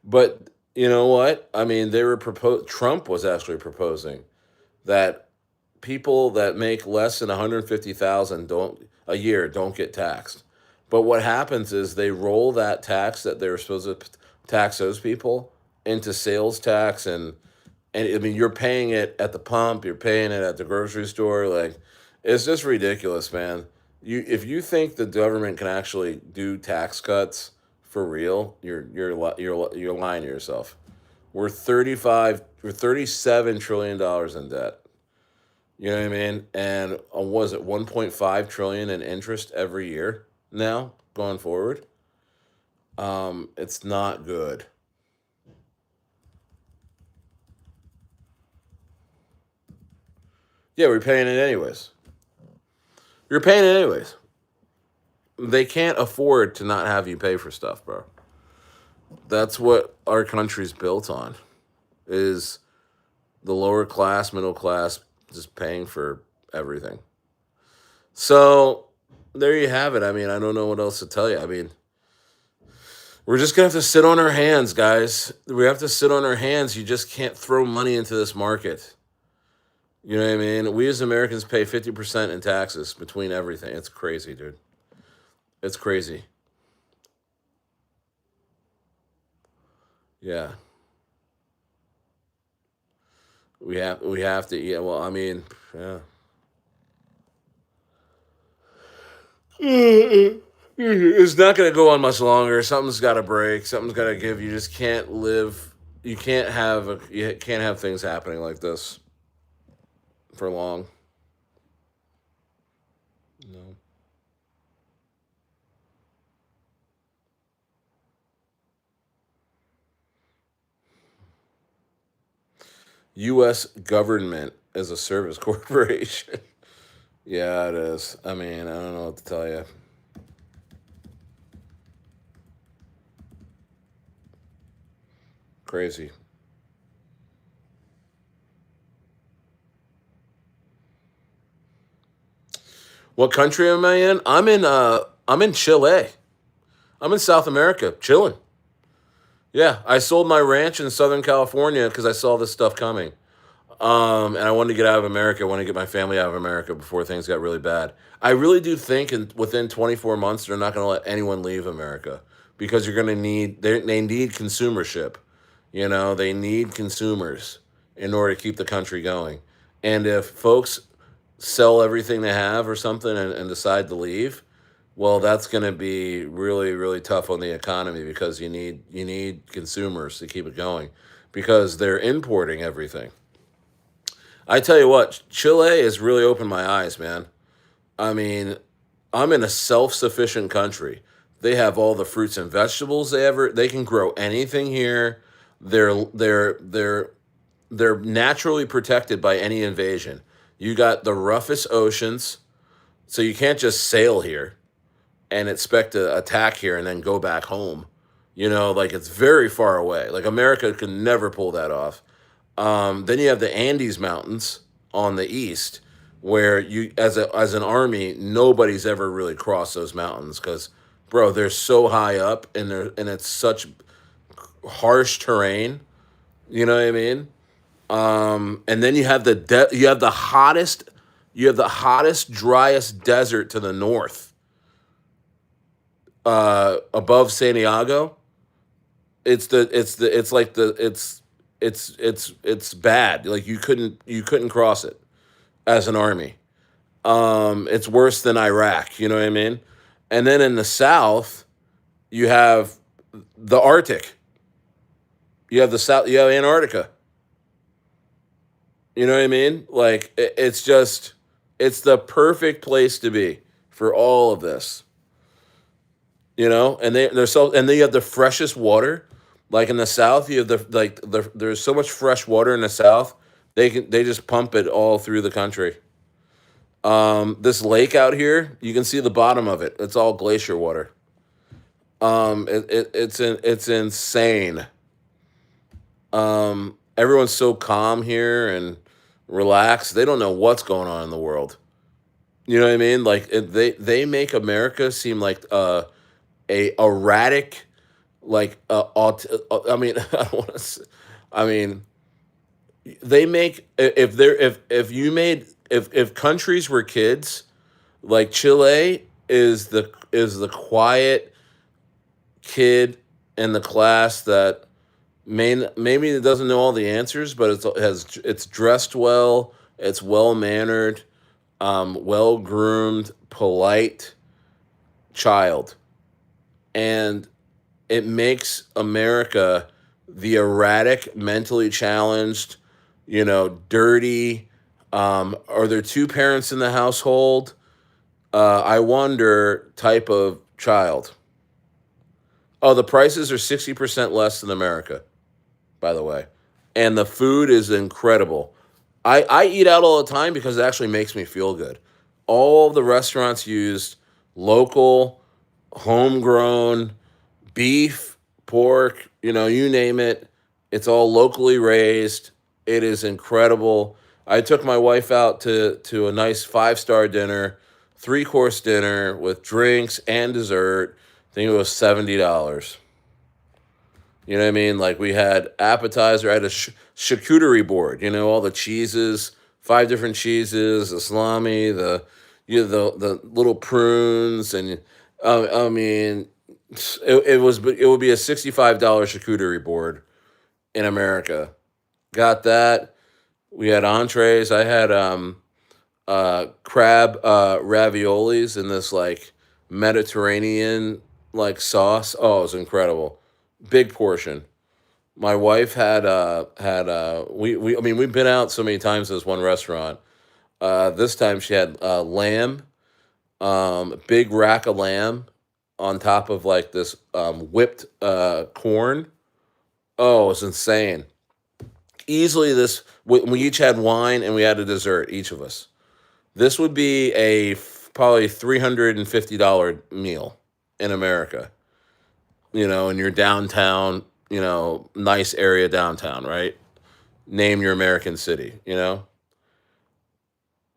Speaker 1: But you know what? I mean, they were Trump was actually proposing that people that make less than 150,000 don't a year don't get taxed. But what happens is they roll that tax that they were supposed to tax those people into sales tax, and I mean, you're paying it at the pump, you're paying it at the grocery store. Like, it's just ridiculous, man. If you think the government can actually do tax cuts for real, you're lying to yourself. We're 37 trillion dollars in debt. You know what I mean? And was it 1.5 trillion in interest every year now going forward? It's not good. Yeah, we're paying it anyways. You're paying it anyways. They can't afford to not have you pay for stuff, bro. That's what our country's built on, is the lower class, middle class, just paying for everything. So there you have it. I mean, I don't know what else to tell you. I mean, we're just gonna have to sit on our hands, guys. We have to sit on our hands. You just can't throw money into this market. You know what I mean? We as Americans pay 50% in taxes between everything. It's crazy, dude. It's crazy. Yeah. We have to, yeah, well, I mean, yeah. It's not going to go on much longer. Something's got to break. Something's got to give. You just can't live. You can't have things happening like this for long. No. U.S. government is a service corporation. Yeah, it is. I mean, I don't know what to tell you. Crazy. What country am I in? I'm in Chile. I'm in South America, chilling. Yeah, I sold my ranch in Southern California because I saw this stuff coming. And I wanted to get out of America. I wanted to get my family out of America before things got really bad. I really do think within 24 months they're not going to let anyone leave America because you're going to they need consumership. You know, they need consumers in order to keep the country going. And if folks sell everything they have or something and decide to leave, well, that's going to be really, really tough on the economy because you need consumers to keep it going because they're importing everything. I tell you what, Chile has really opened my eyes, man. I mean, I'm in a self-sufficient country. They have all the fruits and vegetables they can grow anything here. They're they're naturally protected by any invasion. You got the roughest oceans, so you can't just sail here and expect to attack here and then go back home. You know, like it's very far away. Like America could never pull that off. Then you have the Andes Mountains on the east, where you, as an army, nobody's ever really crossed those mountains because, bro, they're so high up and it's such harsh terrain. You know what I mean? And then you have the hottest, driest desert to the north, above Santiago. It's like it's bad. Like you couldn't cross it as an army. It's worse than Iraq. You know what I mean? And then in the south, you have the Arctic. You have the south. You have Antarctica. You know what I mean? Like it's the perfect place to be for all of this. You know, and then you have the freshest water. Like in the south, you have there's so much fresh water in the south. They just pump it all through the country. This lake out here, you can see the bottom of it. It's all glacier water. It's insane. Everyone's so calm here and relaxed. They don't know what's going on in the world. You know what I mean? Like they make America seem like a erratic, like I mean, I don't want to. I mean, they make if they're if you made if countries were kids, like Chile is the quiet kid in the class that maybe it doesn't know all the answers, but it's dressed well, it's well mannered, well groomed, polite child, and it makes America the erratic, mentally challenged, dirty. Are there two parents in the household? I wonder type of child. Oh, the prices are 60% less than America, by the way. And the food is incredible. I eat out all the time because it actually makes me feel good. All of the restaurants used local, homegrown beef, pork, you name it. It's all locally raised. It is incredible. I took my wife out to a nice 5-star dinner, 3-course dinner with drinks and dessert. I think it was $70. You know what I mean? Like we had appetizer, I had a charcuterie board. All the cheeses, 5 different cheeses, the salami, the little prunes, and I mean, it would be a $65 charcuterie board in America. Got that. We had entrees. I had crab raviolis in this like Mediterranean like sauce. Oh, it was incredible. Big portion. My wife had we I mean we've been out so many times to this one restaurant. This time she had lamb, big rack of lamb on top of like this whipped corn. Oh, it's insane. Easily this we each had wine and we had a dessert, each of us. This would be probably $350 meal in America. In your downtown, nice area downtown, right? Name your American city.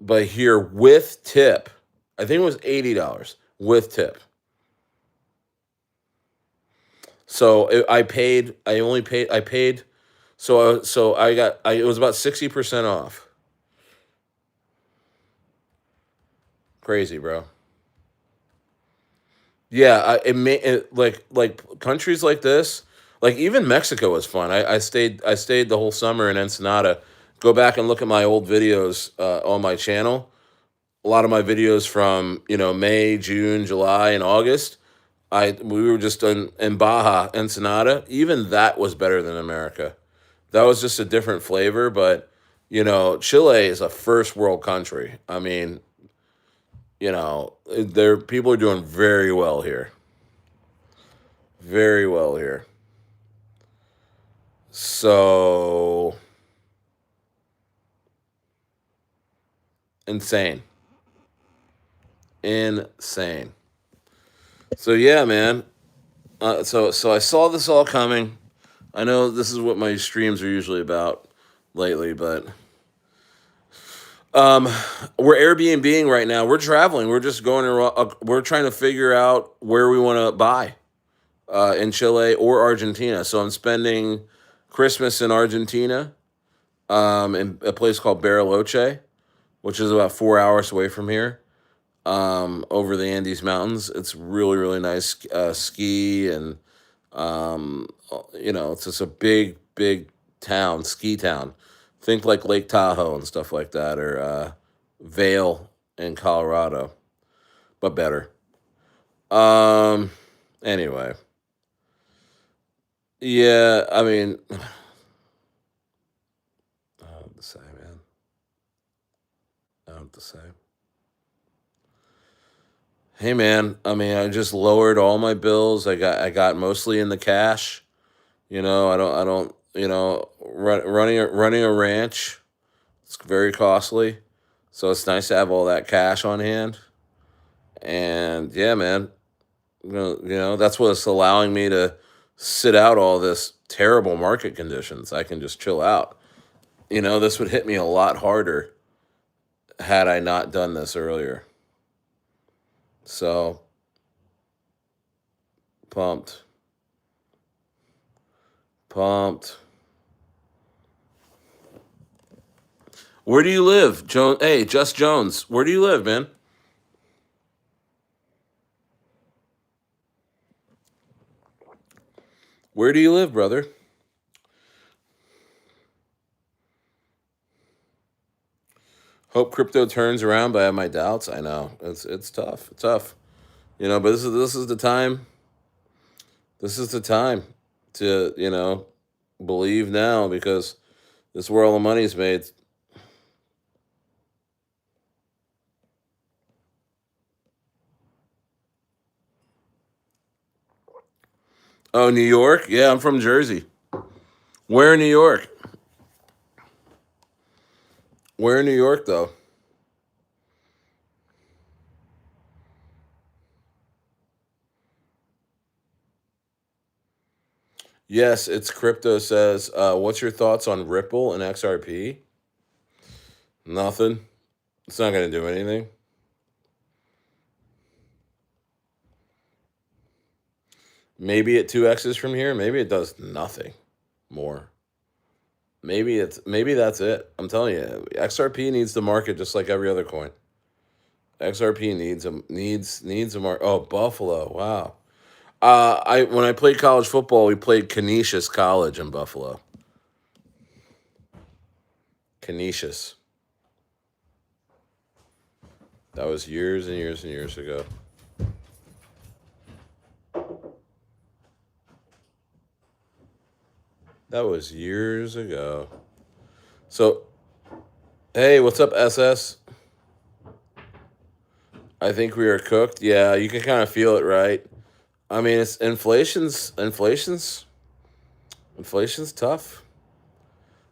Speaker 1: But here with tip, I think it was $80 with tip. So I paid, so it was about 60% off. Crazy, bro. Yeah, like countries like this, like even Mexico was fun. I stayed the whole summer in Ensenada. Go back and look at my old videos on my channel. A lot of my videos from May, June, July, and August. We were just in Baja, Ensenada. Even that was better than America. That was just a different flavor, but Chile is a first world country. I mean, there people are doing very well here. Very well here. So insane. Insane. So yeah, man. So I saw this all coming. I know this is what my streams are usually about lately, but um, we're Airbnb right now. We're traveling. We're just going around. We're trying to figure out where we want to buy in Chile or Argentina. So I'm spending Christmas in Argentina, in a place called Bariloche, which is about 4 hours away from here, over the Andes Mountains. It's really, really nice ski and it's just a big, big town, ski town. Think like Lake Tahoe and stuff like that, or Vail in Colorado, but better. Um, anyway, yeah, I mean, I don't have to say, man. I don't have to say. Hey, man. I mean, I just lowered all my bills. I got mostly in the cash. I don't. Running a ranch. It's very costly. So it's nice to have all that cash on hand. And yeah, man, that's what's allowing me to sit out all this terrible market conditions. I can just chill out. This would hit me a lot harder had I not done this earlier. So pumped. Pumped. Where do you live, Jones? Hey, Just Jones. Where do you live, man? Where do you live, brother? Hope crypto turns around, but I have my doubts. I know it's tough. It's tough. But this is the time. This is the time to believe now, because this is where all the money's made. Oh, New York? Yeah, I'm from Jersey. Where in New York? Where in New York, though? Yes, it's crypto says. What's your thoughts on Ripple and XRP? Nothing. It's not going to do anything. Maybe it 2x's from here. Maybe it does nothing more. Maybe that's it. I'm telling you, XRP needs the market just like every other coin. XRP needs a market. Oh, Buffalo. Wow. I when I played college football, we played Canisius College in Buffalo. Canisius. That was years and years and years ago. That was years ago. So, hey, what's up, SS? I think we are cooked. Yeah, you can kind of feel it, right? I mean, it's inflation's tough.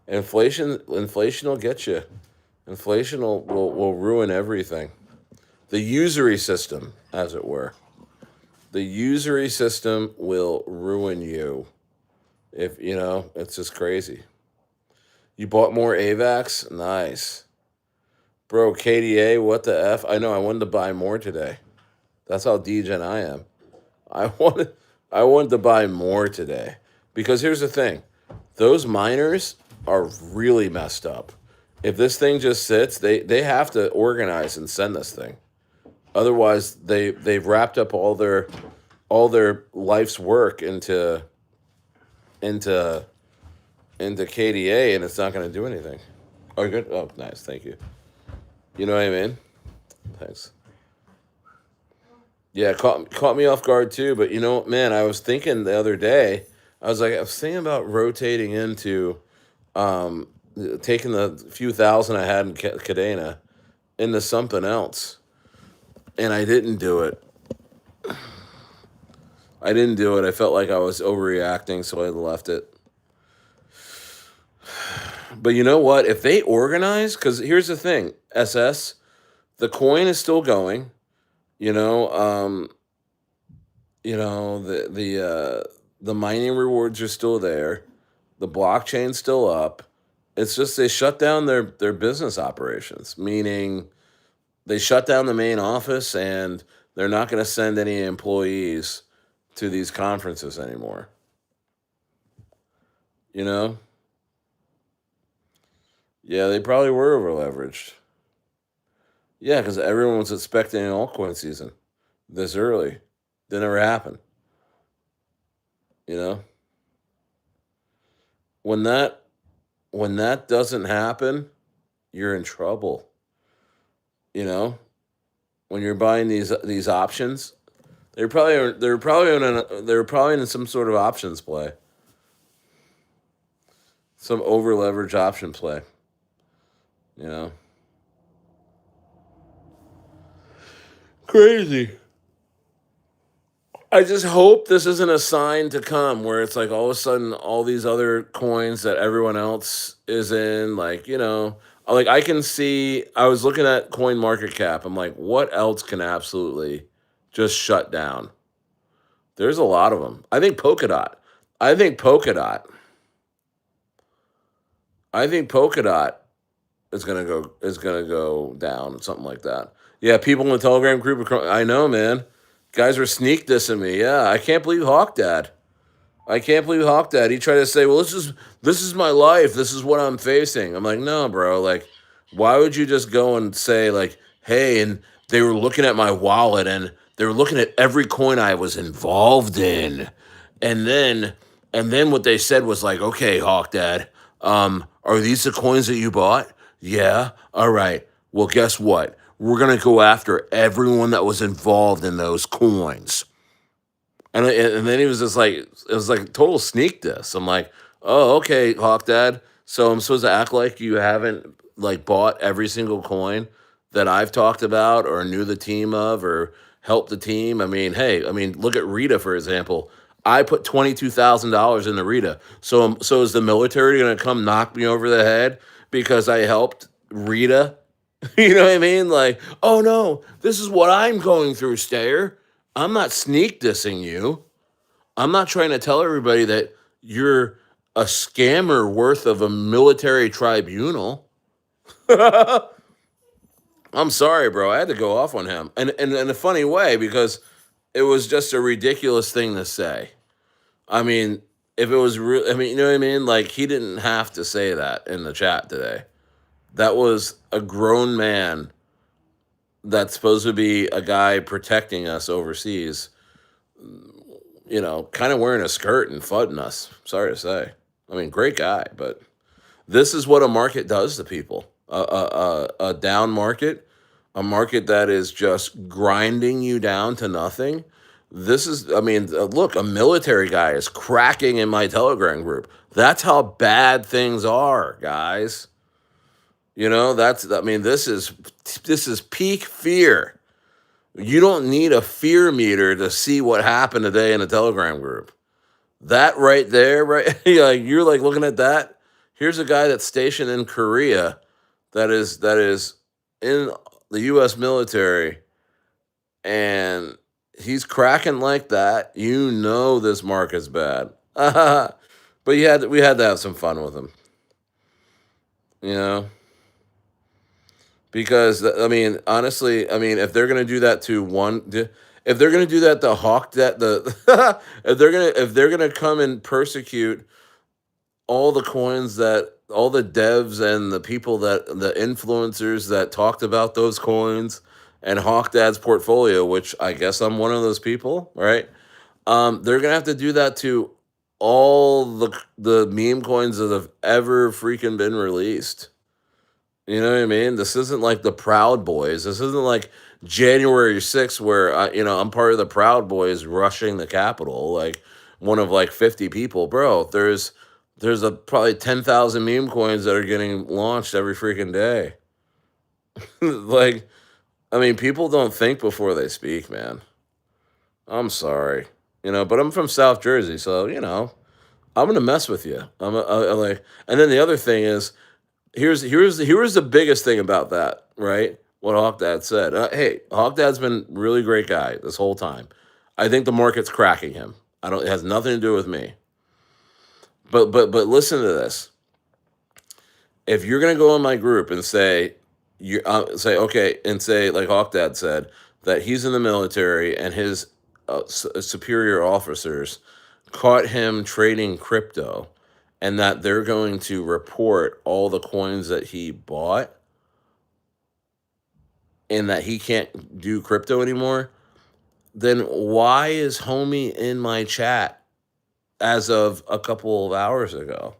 Speaker 1: Inflation will get you. Inflation will ruin everything. The usury system, as it were. The usury system will ruin you. If it's just crazy. You bought more AVAX? Nice. Bro, KDA, what the F? I know, I wanted to buy more today. That's how degen I am. I wanted I wanted to buy more today. Because here's the thing. Those miners are really messed up. If this thing just sits, they have to organize and send this thing. Otherwise, they've wrapped up all their life's work into into KDA, and it's not going to do anything. Oh, good. Oh, nice. Thank you. You know what I mean? Thanks. Yeah, caught me off guard too. But man, I was thinking the other day. I was thinking about rotating into um, taking the few thousand I had in Cadena into something else, and I didn't do it. I didn't do it. I felt like I was overreacting, so I left it. But you know what? If they organize, because here's the thing, SS, the coin is still going. You know, um, the mining rewards are still there. The blockchain's still up. It's just they shut down their business operations, meaning they shut down the main office, and they're not going to send any employees to these conferences anymore. You know? Yeah, they probably were over leveraged. Yeah, because everyone was expecting an altcoin season this early. That never happened. You know, when that when that doesn't happen, you're in trouble. You know, when you're buying these options, they're probably in some sort of options play, some over leverage option play. You know, crazy. I just hope this isn't a sign to come where it's like all of a sudden all these other coins that everyone else is in, like, Like I can see. I was looking at Coin Market Cap. I'm like, what else can absolutely just shut down? There's a lot of them. I think Polkadot. I think Polkadot. I think Polkadot is gonna go down, something like that. Yeah, people in the Telegram group. I know, man. Guys were sneak dissing me. Yeah, I can't believe Hawk Dad. I can't believe Hawk Dad. He tried to say, "Well, this is my life. This is what I'm facing." I'm like, "No, bro. Like, why would you just go and say like, hey?" And they were looking at my wallet and they were looking at every coin I was involved in, and then what they said was like, "Okay, Hawk Dad, are these the coins that you bought? Yeah. All right. Well, guess what? We're gonna go after everyone that was involved in those coins." And then he was just like, it was like total sneak diss. I'm like, oh, okay, Hawk Dad. So I'm supposed to act like you haven't like bought every single coin that I've talked about or knew the team of or helped the team. I mean, hey, I mean, look at Rita for example. I put $22,000 into Rita. So is the military gonna come knock me over the head because I helped Rita? You know what I mean? Like, oh no, this is what I'm going through, Stayer. I'm not sneak dissing you. I'm not trying to tell everybody that you're a scammer worth of a military tribunal. I'm sorry, bro. I had to go off on him. And in a funny way, because it was just a ridiculous thing to say. I mean, if it was real, I mean, you know what I mean? Like, he didn't have to say that in the chat today. That was a grown man that's supposed to be a guy protecting us overseas, kind of wearing a skirt and fudding us. Sorry to say. I mean, great guy, but this is what a market does to people. A down market, a market that is just grinding you down to nothing. This is, I mean, look, a military guy is cracking in my Telegram group. That's how bad things are, guys. I mean, this is peak fear. You don't need a fear meter to see what happened today in a Telegram group. That right there, right? You're like looking at that. Here's a guy that's stationed in Korea that is in the US military and he's cracking like that. This market's bad. But we had to have some fun with him, you know? Because I mean, honestly, I mean, if they're gonna do that to if they're gonna do that to Hawk, that the if they're gonna come and persecute all the coins that all the devs and the people that the influencers that talked about those coins and Hawk Dad's portfolio, which I guess I'm one of those people, right? They're gonna have to do that to all the meme coins that have ever freaking been released. You know what I mean? This isn't like the Proud Boys. This isn't like January 6th where I'm part of the Proud Boys rushing the Capitol, like one of like 50 people. Bro, there's a probably 10,000 meme coins that are getting launched every freaking day. Like, I mean, people don't think before they speak, man. I'm sorry. But I'm from South Jersey, so I'm gonna mess with you. Like, and then the other thing is, here's the biggest thing about that, right? What Hawk Dad said. Hey, Hawk Dad's been a really great guy this whole time. I think the market's cracking him. I don't. It has nothing to do with me. But listen to this. If you're gonna go in my group and say okay and say like Hawk Dad said that he's in the military and his superior officers caught him trading crypto and that they're going to report all the coins that he bought and that he can't do crypto anymore, then why is homie in my chat as of a couple of hours ago?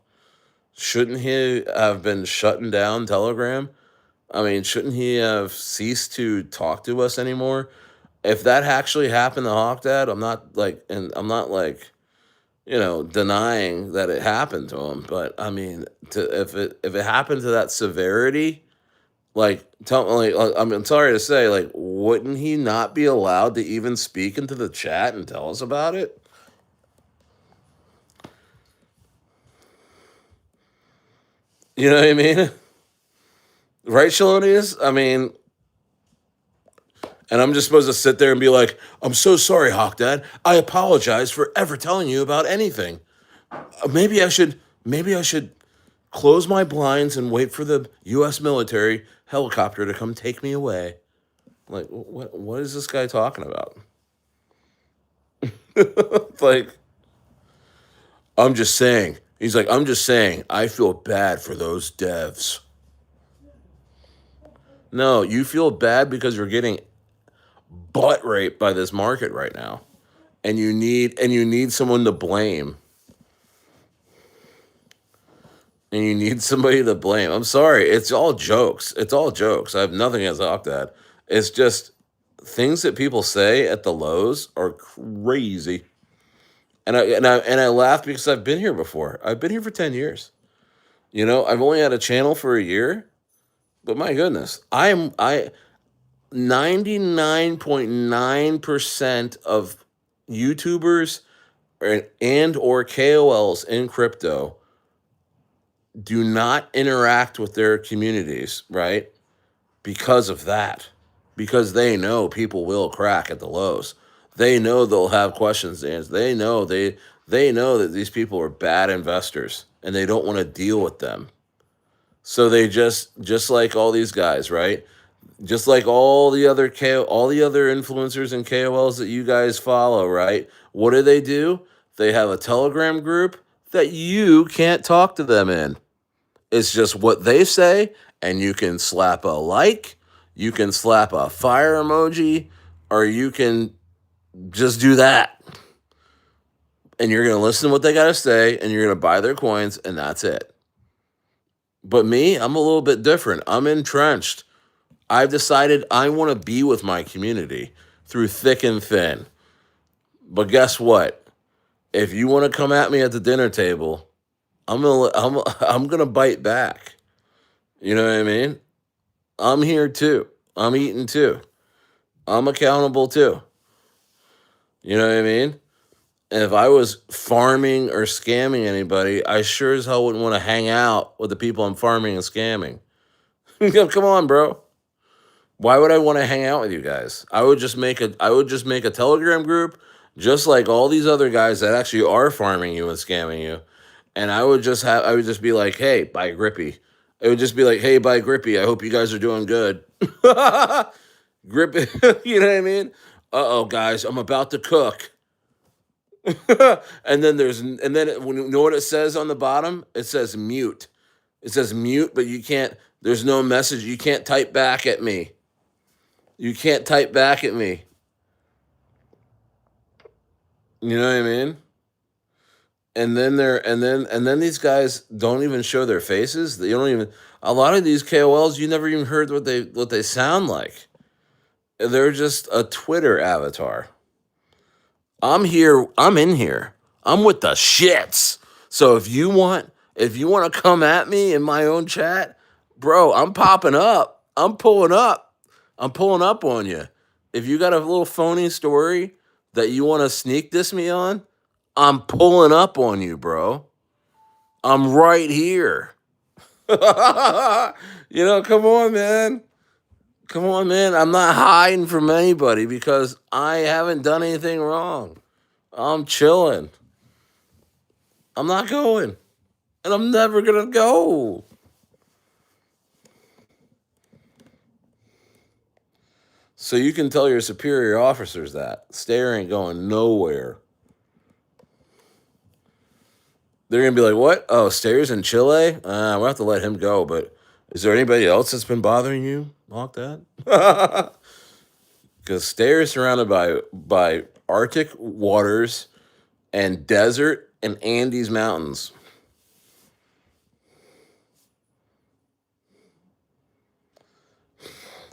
Speaker 1: Shouldn't he have been shutting down Telegram? I mean, shouldn't he have ceased to talk to us anymore? If that actually happened to Hawk Dad, I'm not like denying that it happened to him. But I mean, if it happened to that severity, I'm sorry to say, like, wouldn't he not be allowed to even speak into the chat and tell us about it? You know what I mean? Right, Shalonius? I mean, and I'm just supposed to sit there and be like, I'm so sorry, Hawk Dad. I apologize for ever telling you about anything. Maybe I should close my blinds and wait for the US military helicopter to come take me away. Like, what is this guy talking about? Like, I'm just saying. He's like, I'm just saying, I feel bad for those devs. No, you feel bad because you're getting butt raped by this market right now. And you need someone to blame. And you need somebody to blame. I'm sorry, it's all jokes. It's all jokes. I have nothing against Octad. It's just things that people say at the lows are crazy. And I laugh because I've been here before. I've been here for 10 years. I've only had a channel for a year, but my goodness, I 99.9% of YouTubers and or KOLs in crypto do not interact with their communities, right? Because of that. Because they know people will crack at the lows. They know they'll have questions to answer. They know that these people are bad investors and they don't want to deal with them. So they just like all these guys, right? Just like all the other influencers and KOLs that you guys follow, right? What do? They have a Telegram group that you can't talk to them in. It's just what they say, and you can slap a like, you can slap a fire emoji, or you can just do that. And you're going to listen to what they got to say, and you're going to buy their coins, and that's it. But me, I'm a little bit different. I'm entrenched. I've decided I want to be with my community through thick and thin. But guess what? If you want to come at me at the dinner table, I'm gonna bite back. You know what I mean? I'm here too. I'm eating too. I'm accountable too. You know what I mean? And if I was farming or scamming anybody, I sure as hell wouldn't want to hang out with the people I'm farming and scamming. Come on, bro. Why would I want to hang out with you guys? I would just make a Telegram group just like all these other guys that actually are farming you and scamming you. And I would just be like, "Hey, buy Grippy." It would just be like, "Hey, buy Grippy. I hope you guys are doing good." Grippy, you know what I mean? Uh-oh, guys, I'm about to cook. And then when you know what it says on the bottom? It says mute. It says mute, but you can't there's no message. You can't type back at me. You can't type back at me. You know what I mean? And then these guys don't even show their faces. They don't even A lot of these KOLs you never even heard what they sound like. They're just a Twitter avatar. I'm here, I'm in here. I'm with the shits. So if you want to come at me in my own chat, bro, I'm popping up. I'm pulling up. I'm pulling up on you. If you got a little phony story that you want to sneak this me on, I'm pulling up on you, bro. I'm right here. Come on, man. Come on, man. I'm not hiding from anybody because I haven't done anything wrong. I'm chilling. I'm not going. And I'm never going to go. So you can tell your superior officers that. Stair ain't going nowhere. They're going to be like, what? Oh, Stair's in Chile? We'll have to let him go. But is there anybody else that's been bothering you like that? Because Stair is surrounded by Arctic waters and desert and Andes mountains.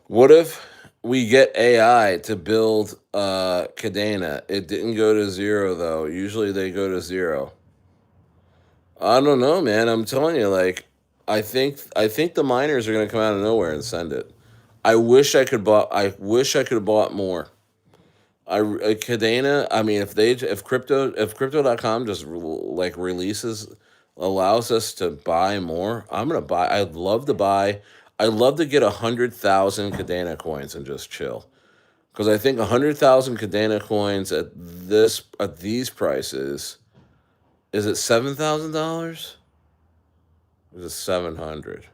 Speaker 1: What if we get AI to build Cadena? It didn't go to zero though. Usually they go to zero. I don't know, man. I'm telling you, like, I think the miners are gonna come out of nowhere and send it. I wish I could have bought more. Cadena. I mean, if crypto.com just like releases allows us to buy more, I'm gonna buy. I'd love to buy. I'd love to get 100,000 Cadena coins and just chill. Because I think 100,000 Cadena coins at these prices, is it $7,000? Is it 700?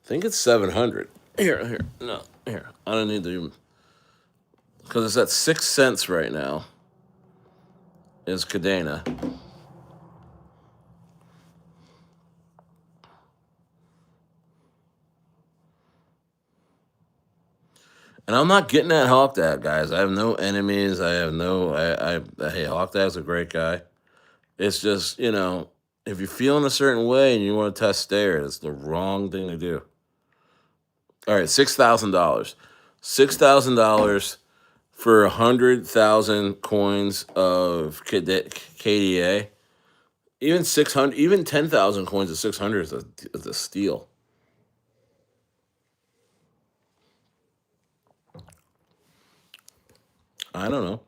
Speaker 1: I think it's 700. Here, no, here. I don't need to even, because it's at 6 cents right now. Is Cadena. And I'm not getting at Hawk Dad, guys. I have no enemies. I have no. Hey, Hawk Dad's a great guy. It's just, if you're feeling a certain way and you want to test stairs, it's the wrong thing to do. All right, $6,000. $6,000 for 100,000 coins of KDA. Even 600, even 10,000 coins of 600 is a steal. I don't know.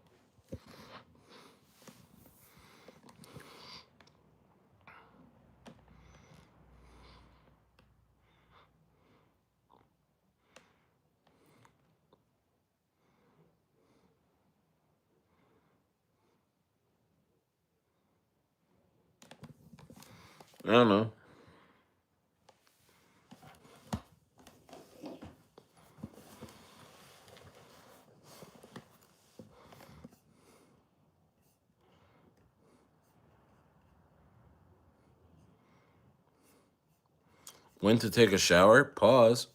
Speaker 1: I don't know. When to take a shower? Pause.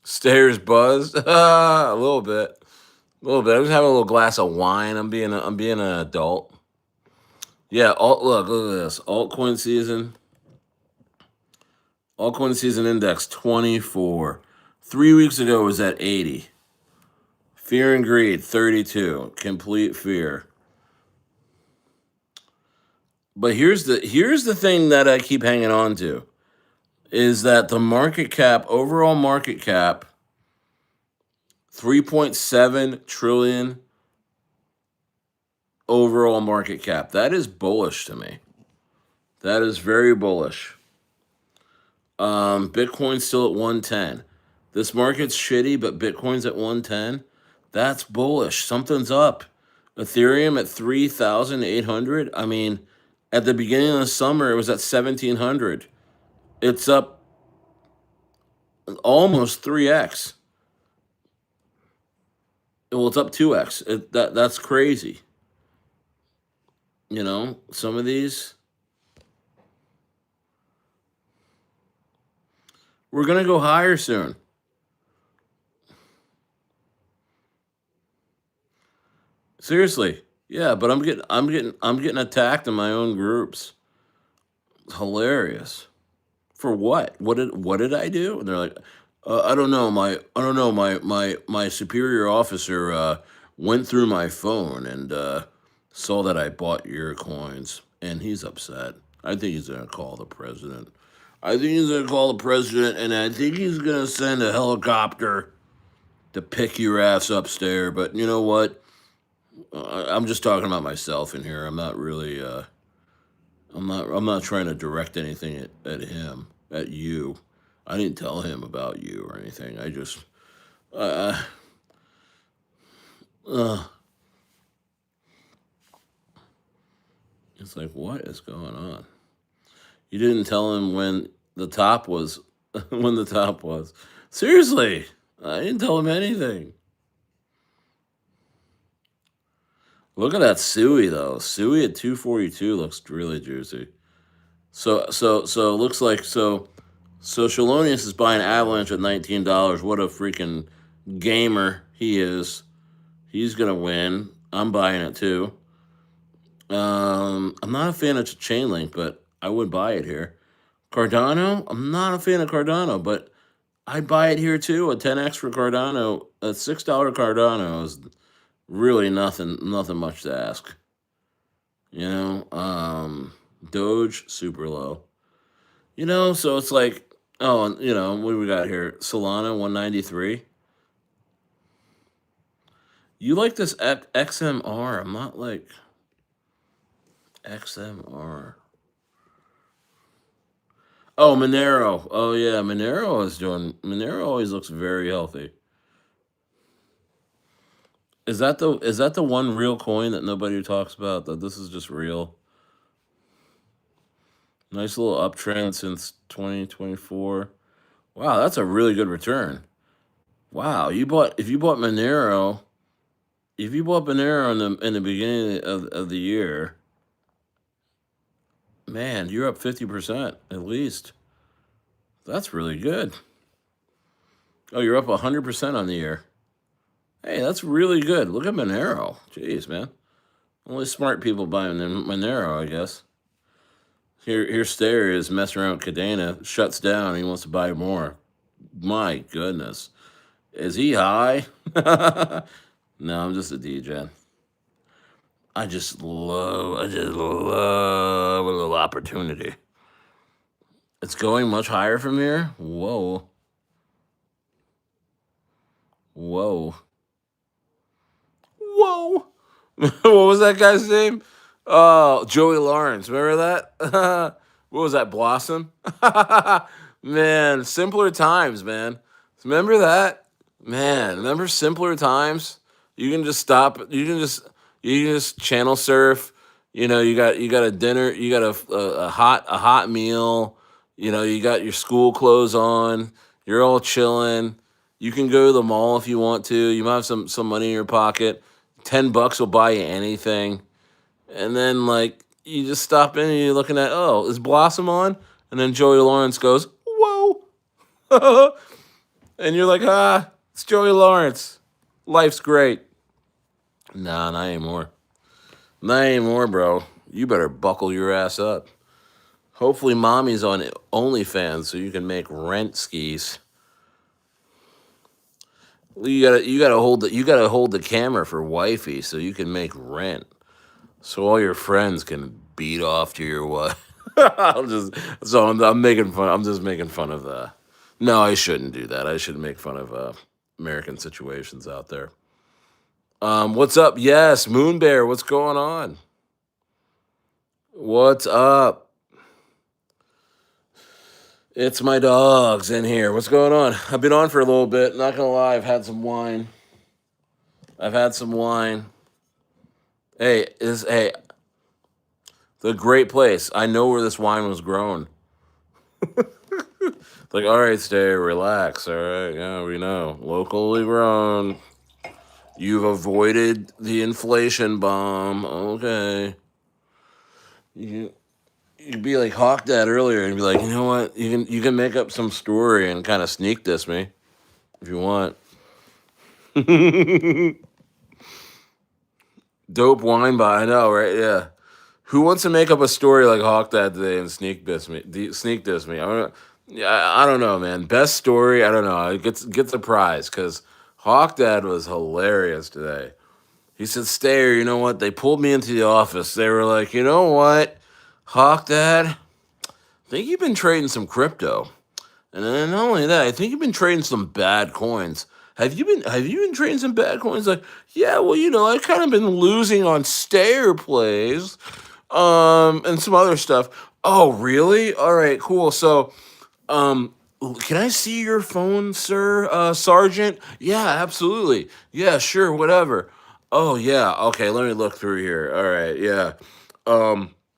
Speaker 1: Stairs buzzed. A little bit. A little bit. I'm just having a little glass of wine. I'm being an adult. Yeah, look at this. Altcoin season. Altcoin season index 24. 3 weeks ago it was at 80. Fear and greed 32. Complete fear. But here's the thing that I keep hanging on to is that the market cap, overall market cap, 3.7 trillion overall market cap. That is bullish to me. That is very bullish. Bitcoin's still at 110. This market's shitty, but Bitcoin's at 110. That's bullish. Something's up. Ethereum at 3,800. I mean, at the beginning of the summer, it was at 1,700. It's up almost 3x. Well, it's up 2x. That's crazy. Some of these. We're gonna go higher soon. Seriously. Yeah, but I'm getting attacked in my own groups. Hilarious. For what? What did I do? And they're like, I don't know. My superior officer went through my phone and saw that I bought your coins, and he's upset. I think he's gonna call the president. I think he's gonna call the president, and I think he's gonna send a helicopter to pick your ass upstairs. But you know what? I'm just talking about myself in here. I'm not really. I'm not trying to direct anything at him, at you. I didn't tell him about you or anything. I just. Uh, uh, it's like, what is going on? You didn't tell him when the top was. When the top was. Seriously, I didn't tell him anything. Look at that Suey though. Suey at 242 looks really juicy. So it looks like so Shalonius is buying Avalanche at $19. What a freaking gamer he is. He's gonna win. I'm buying it too. I'm not a fan of Chainlink, but I would buy it here. Cardano, I'm not a fan of Cardano, but I'd buy it here too. A 10x for Cardano, a $6 Cardano is really nothing much to ask. Doge super low. So it's like, oh, what do we got here? Solana 193. You like this XMR? I'm not like. XMR. Oh, Monero. Oh yeah, Monero always looks very healthy. Is that the one real coin that nobody talks about? That this is just real. Nice little uptrend since 2024. Wow, that's a really good return. Wow, if you bought Monero in the beginning of the year, man, you're up 50% at least. That's really good. Oh, you're up 100% on the year. Hey, that's really good. Look at Monero. Jeez, man. Only smart people buying Monero, I guess. Here, Stair is messing around with Cadena, shuts down. He wants to buy more. My goodness, is he high? No, I'm just a DJ. I just love a little opportunity. It's going much higher from here. Whoa, whoa, whoa. What was that guy's name? Oh, Joey Lawrence. Remember that? What was that? Blossom. Man, simpler times, man. Remember that? Man, remember simpler times? You can just stop. You can just channel surf. You got a dinner. You got a hot meal. You got your school clothes on. You're all chilling. You can go to the mall if you want to. You might have some money in your pocket. $10 will buy you anything. And then you just stop in and you're looking at, oh, is Blossom on? And then Joey Lawrence goes, whoa. And you're like, it's Joey Lawrence. Life's great. Nah, not anymore. Not anymore, bro. You better buckle your ass up. Hopefully, mommy's on OnlyFans so you can make rent skis. You gotta hold the camera for wifey so you can make rent. So all your friends can beat off to your wife. I'm just so I'm making fun. I'm just making fun of the. No, I shouldn't do that. I should make fun of American situations out there. What's up? Yes, Moon Bear. What's going on? What's up? It's my dogs in here. What's going on? I've been on for a little bit. Not gonna lie, I've had some wine. I've had some wine. Hey, the great place. I know where this wine was grown. Like, all right, stay, relax. All right, yeah, we know. Locally grown. You've avoided the inflation bomb. Okay. You you'd be like Hawk Dad earlier and be like, you know what? You can make up some story and kind of sneak diss me if you want. Dope wine buy. I know, right? Yeah. Who wants to make up a story like Hawk Dad today and sneak diss me? Yeah, I don't know, man. Best story, I don't know. It gets a prize because Hawk Dad was hilarious today. He said, "Stayer, you know what? They pulled me into the office. They were like, you know what, Hawk Dad, I think you've been trading some crypto, and then not only that, I think you've been trading some bad coins. Have you been trading some bad coins? Like, yeah, well, I kind of been losing on Stayer plays, and some other stuff. Oh, really? All right, cool. So, um, can I see your phone, sir, Sergeant? Yeah, absolutely. Yeah, sure, whatever. Oh, yeah. Okay, let me look through here. All right, yeah.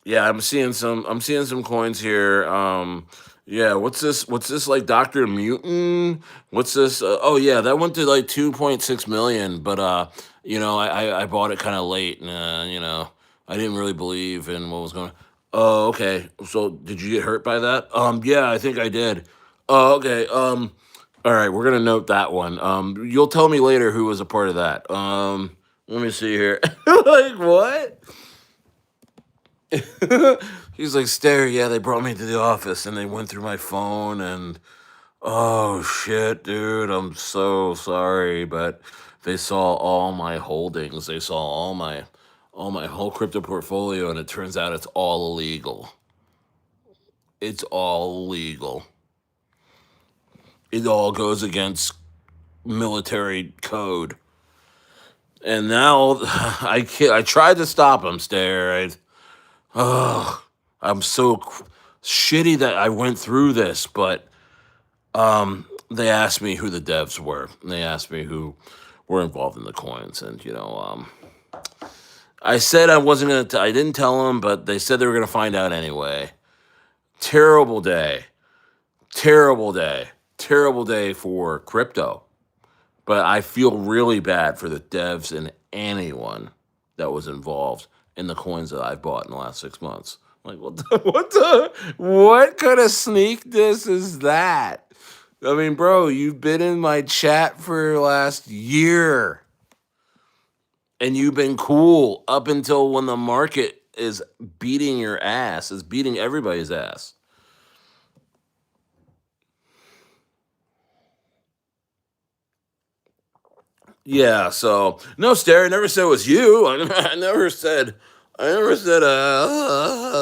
Speaker 1: Yeah, I'm seeing some coins here. Yeah, what's this like Dr. Mutant? What's this? Oh yeah, that went to like 2.6 million, but I bought it kind of late and I didn't really believe in what was going on. Oh, okay. So did you get hurt by that? Yeah, I think I did. Oh, okay. All right, we're gonna note that one. You'll tell me later who was a part of that. Let me see here. Like what? He's like, Stare, yeah, they brought me to the office and they went through my phone and oh shit, dude, I'm so sorry, but they saw all my holdings. They saw all my whole crypto portfolio and it turns out it's all illegal. It's all legal. It all goes against military code. And now I tried to stop him, Stare. Oh, I'm so shitty that I went through this, but they asked me who the devs were. And they asked me who were involved in the coins, and I said I wasn't gonna. I didn't tell them, but they said they were gonna find out anyway. Terrible day. Terrible day. Terrible day for crypto. But I feel really bad for the devs and anyone that was involved in the coins that I bought in the last 6 months. Like, what kind of sneak diss is that? I mean, bro, you've been in my chat for the last year and you've been cool up until when the market is beating your ass, is beating everybody's ass. Yeah, so no, Stare. I never said it was you. I never said. I never said.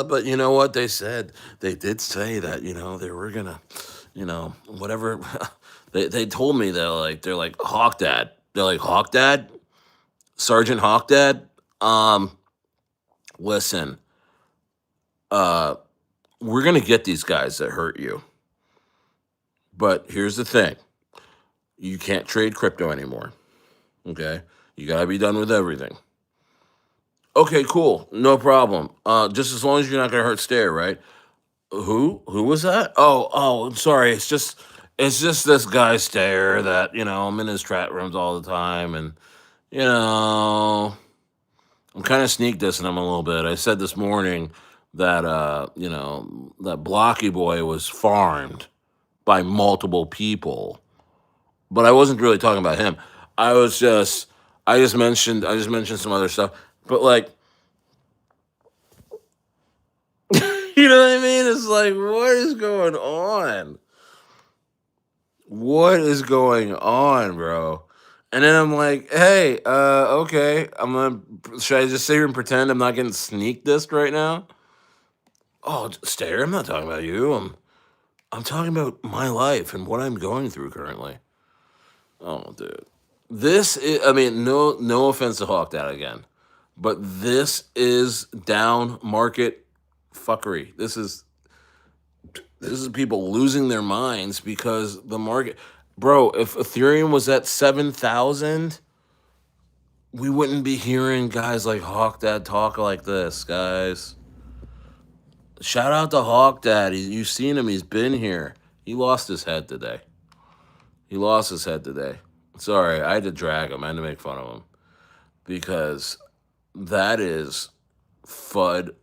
Speaker 1: But you know what they said? They did say that they were gonna, whatever. They told me that they're like Hawk Dad. They're like Hawk Dad, Sergeant Hawk Dad. Listen. Uh, we're gonna get these guys that hurt you. But here's the thing: you can't trade crypto anymore. Okay, you gotta be done with everything. Okay, cool. No problem. Just as long as you're not gonna hurt Stare, right? Who? Who was that? Oh, sorry. It's just this guy Stare that, I'm in his chat rooms all the time and you know, I'm kind of sneak dissing him a little bit. I said this morning that that Blocky Boy was farmed by multiple people, but I wasn't really talking about him. I just mentioned some other stuff. But like you know what I mean? It's like, what is going on? What is going on, bro? And then I'm like, hey, okay, should I just sit here and pretend I'm not getting sneak dissed right now? Oh, Stare, I'm not talking about you. I'm talking about my life and what I'm going through currently. Oh, dude. I mean, no offense to Hawk Dad again, but this is down market fuckery. This is people losing their minds because the market, bro. If Ethereum was at 7,000, we wouldn't be hearing guys like Hawk Dad talk like this, guys. Shout out to Hawk Dad. You've seen him. He's been here. He lost his head today. He lost his head today. Sorry, I had to drag him. I had to make fun of him because that is FUD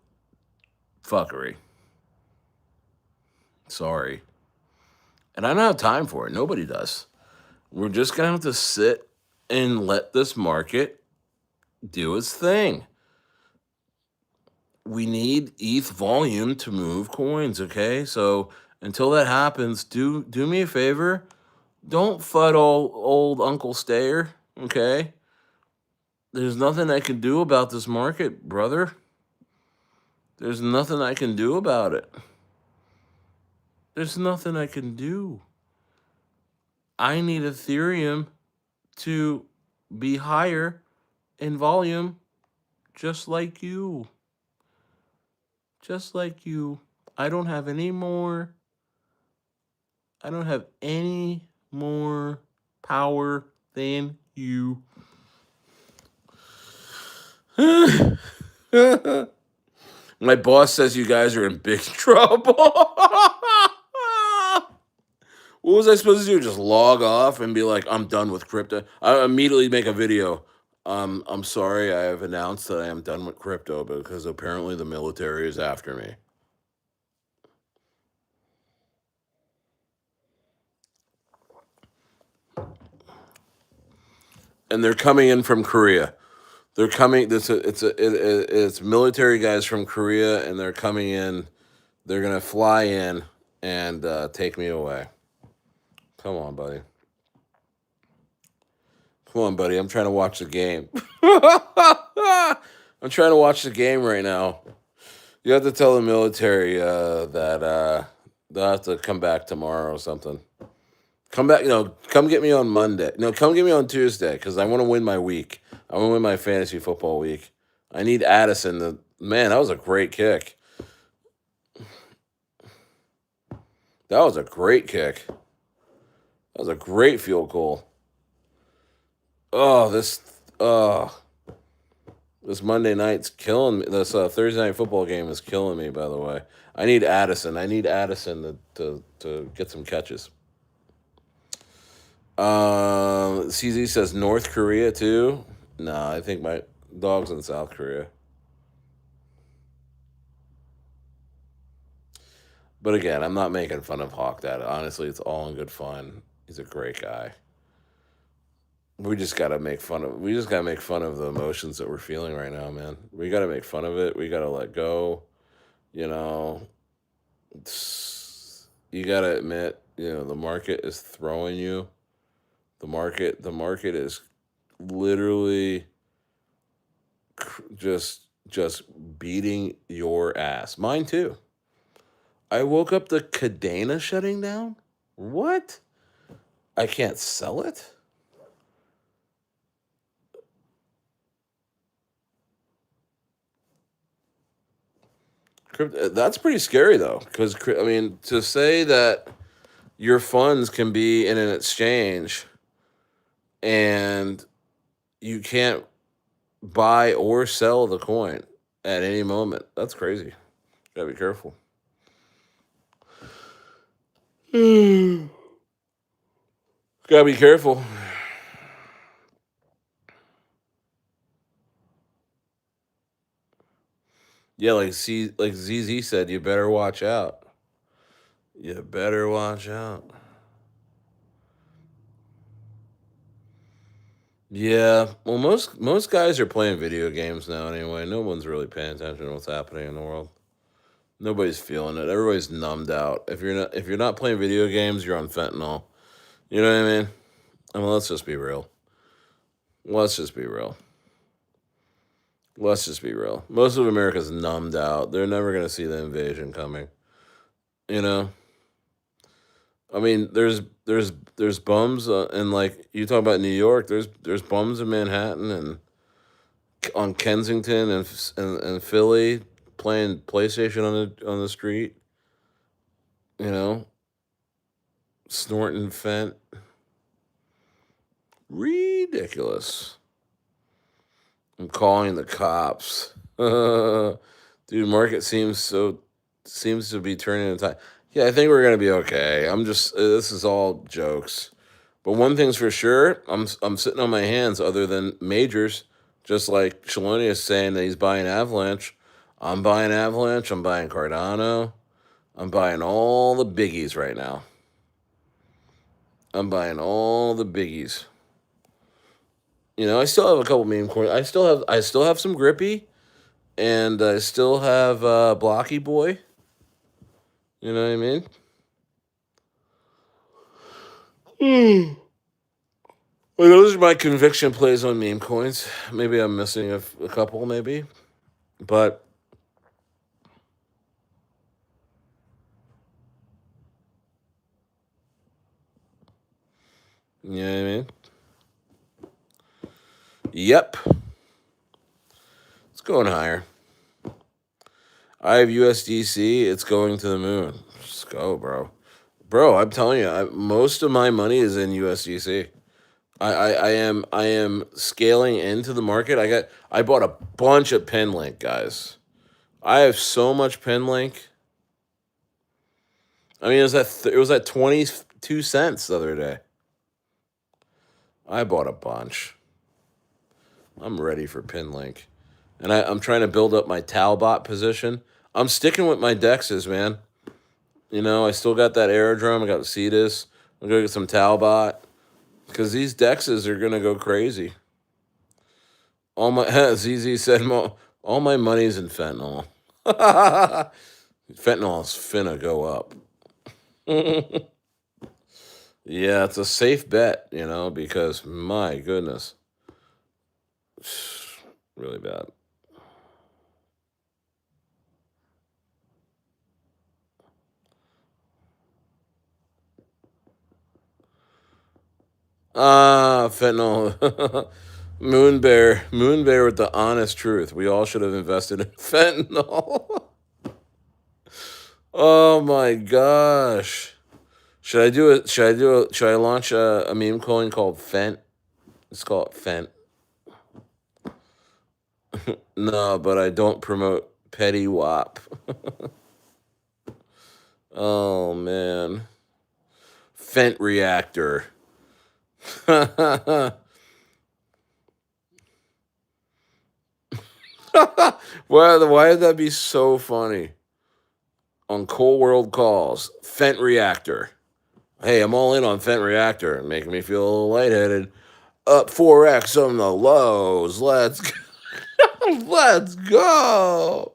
Speaker 1: fuckery. Sorry. And I don't have time for it. Nobody does. We're just going to have to sit and let this market do its thing. We need ETH volume to move coins, okay? So until that happens, do me a favor. Don't FUD old Uncle Stayer, okay? There's nothing I can do about this market, brother. There's nothing I can do about it. There's nothing I can do. I need Ethereum to be higher in volume, just like you. Just like you. I don't have any more power than you. My boss says you guys are in big trouble. What was I supposed to do? Just log off and be like, I'm done with crypto? I immediately make a video. I'm sorry, I have announced that I am done with crypto because apparently the military is after me. And they're coming in from Korea. They're coming. It's military guys from Korea, and they're coming in. They're gonna fly in and take me away. Come on, buddy. Come on, buddy. I'm trying to watch the game. I'm trying to watch the game right now. You have to tell the military that they'll have to come back tomorrow or something. Come back, come get me on Monday. No, come get me on Tuesday because I want to win my week. I want to win my fantasy football week. I need Addison Man, that was a great kick. That was a great kick. That was a great field goal. Oh, this Monday night's killing me. This Thursday night football game is killing me. By the way, I need Addison. I need Addison to get some catches. CZ says North Korea too. Nah, I think my dog's in South Korea. But again, I'm not making fun of Hawk Dad. Honestly, it's all in good fun. He's a great guy. We just gotta make fun of. We just gotta make fun of the emotions that we're feeling right now, man. We gotta make fun of it. We gotta let go. You know, you gotta admit. The market is throwing you. The market is literally just beating your ass. Mine too. I woke up the Cadena shutting down. What? I can't sell it. That's pretty scary though, because I mean, to say that your funds can be in an exchange and you can't buy or sell the coin at any moment, that's crazy. Gotta be careful. Gotta be careful. Yeah, like ZZ said, you better watch out. You better watch out. Yeah, well, most guys are playing video games now anyway. No one's really paying attention to what's happening in the world. Nobody's feeling it. Everybody's numbed out. If you're not playing video games, you're on fentanyl. You know what I mean? I mean, let's just be real. Let's just be real. Let's just be real. Most of America's numbed out. They're never gonna see the invasion coming. You know? I mean, there's bums and like you talk about New York. There's bums in Manhattan and on Kensington and Philly playing PlayStation on the street. You know, snorting fent. Ridiculous. I'm calling the cops. Dude, market seems to be turning the tide. Yeah, I think we're gonna be okay. This is all jokes. But one thing's for sure, I'm sitting on my hands other than majors, just like Shaloni is saying that he's buying Avalanche. I'm buying Avalanche, I'm buying Cardano, I'm buying all the biggies right now. I'm buying all the biggies. I still have a couple meme coins. I still have some Grippy, and I still have Blocky Boy. You know what I mean? Well, those are my conviction plays on meme coins. Maybe I'm missing a couple, maybe, but you know what I mean? Yep, it's going higher. I have USDC. It's going to the moon. Let's go, bro. Bro, I'm telling you, most of my money is in USDC. I am scaling into the market. I bought a bunch of Pinlink, guys. I have so much Pinlink. I mean, it was at 22 cents the other day. I bought a bunch. I'm ready for Pinlink, and I'm trying to build up my Talbot position. I'm sticking with my Dexes, man. I still got that Aerodrome. I got Cetus. I'm gonna get some Talbot because these Dexes are gonna go crazy. All my ZZ said all my money's in fentanyl. Fentanyl's finna go up. Yeah, it's a safe bet, because my goodness, really bad. Fentanyl. Moon Bear with the honest truth. We all should have invested in fentanyl. Oh my gosh. Should I do it? Should I launch a meme coin called Fent? Let's call it Fent. No, but I don't promote Petty Wop. Oh man. Fent reactor. Why would that be so funny? On Coal World Calls, Fent reactor. Hey, I'm all in on Fent reactor, making me feel a little lightheaded. Up 4x on the lows. Let's go. Let's go.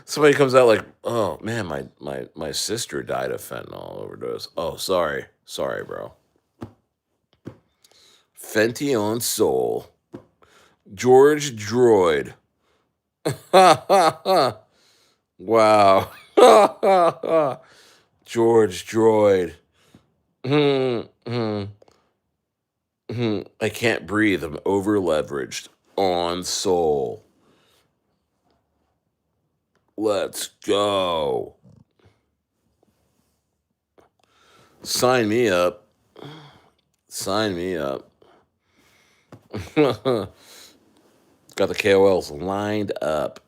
Speaker 1: Somebody comes out like, oh man, my sister died of fentanyl overdose. Oh, sorry. Sorry, bro. Fenty on Soul. George Droid. Wow. George Droid. I can't breathe. I'm over leveraged. On Soul. Let's go. Sign me up. Sign me up. Got the KOLs lined up.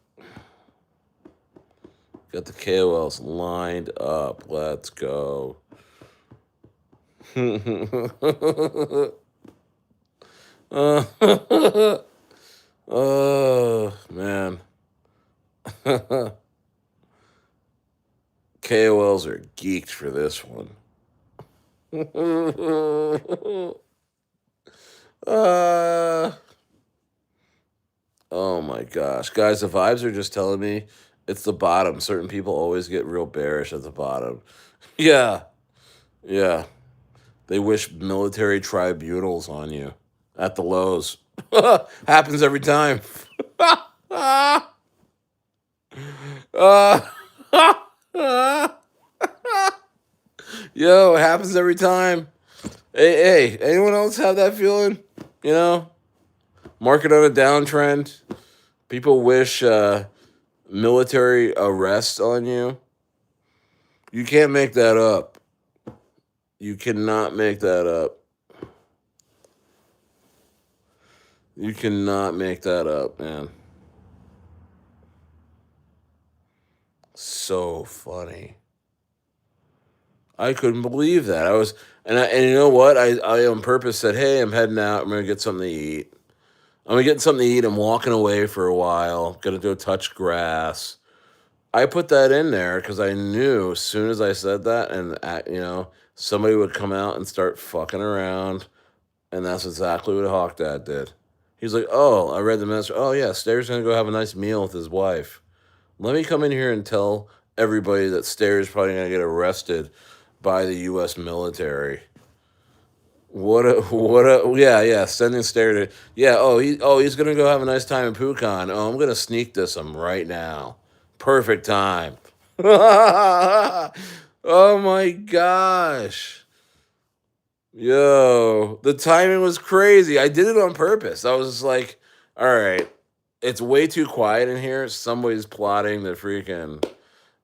Speaker 1: Got the KOLs lined up. Let's go. Oh, man. KOLs are geeked for this one. Oh my gosh. Guys, the vibes are just telling me it's the bottom. Certain people always get real bearish at the bottom. Yeah. Yeah. They wish military tribunals on you at the lows. Happens every time. Yo, it happens every time. Hey, anyone else have that feeling? You know? Market on a downtrend. People wish military arrest on you. You can't make that up. You cannot make that up. You cannot make that up, man. So funny. I couldn't believe that. And you know what? I on purpose said, "Hey, I'm heading out. I'm gonna get something to eat. I'm gonna get something to eat. I'm walking away for a while. Gonna go touch grass." I put that in there because I knew as soon as I said that, and somebody would come out and start fucking around, and that's exactly what Hawk Dad did. He's like, "Oh, I read the message. Oh yeah, Stairs gonna go have a nice meal with his wife. Let me come in here and tell everybody that Stairs probably gonna get arrested by the U.S. military." Yeah, sending Stair to, yeah, he's gonna go have a nice time in Pucon. Oh, I'm gonna sneak this him right now. Perfect time. Oh my gosh. Yo, the timing was crazy. I did it on purpose. I was just like, all right, it's way too quiet in here. Somebody's plotting the freaking,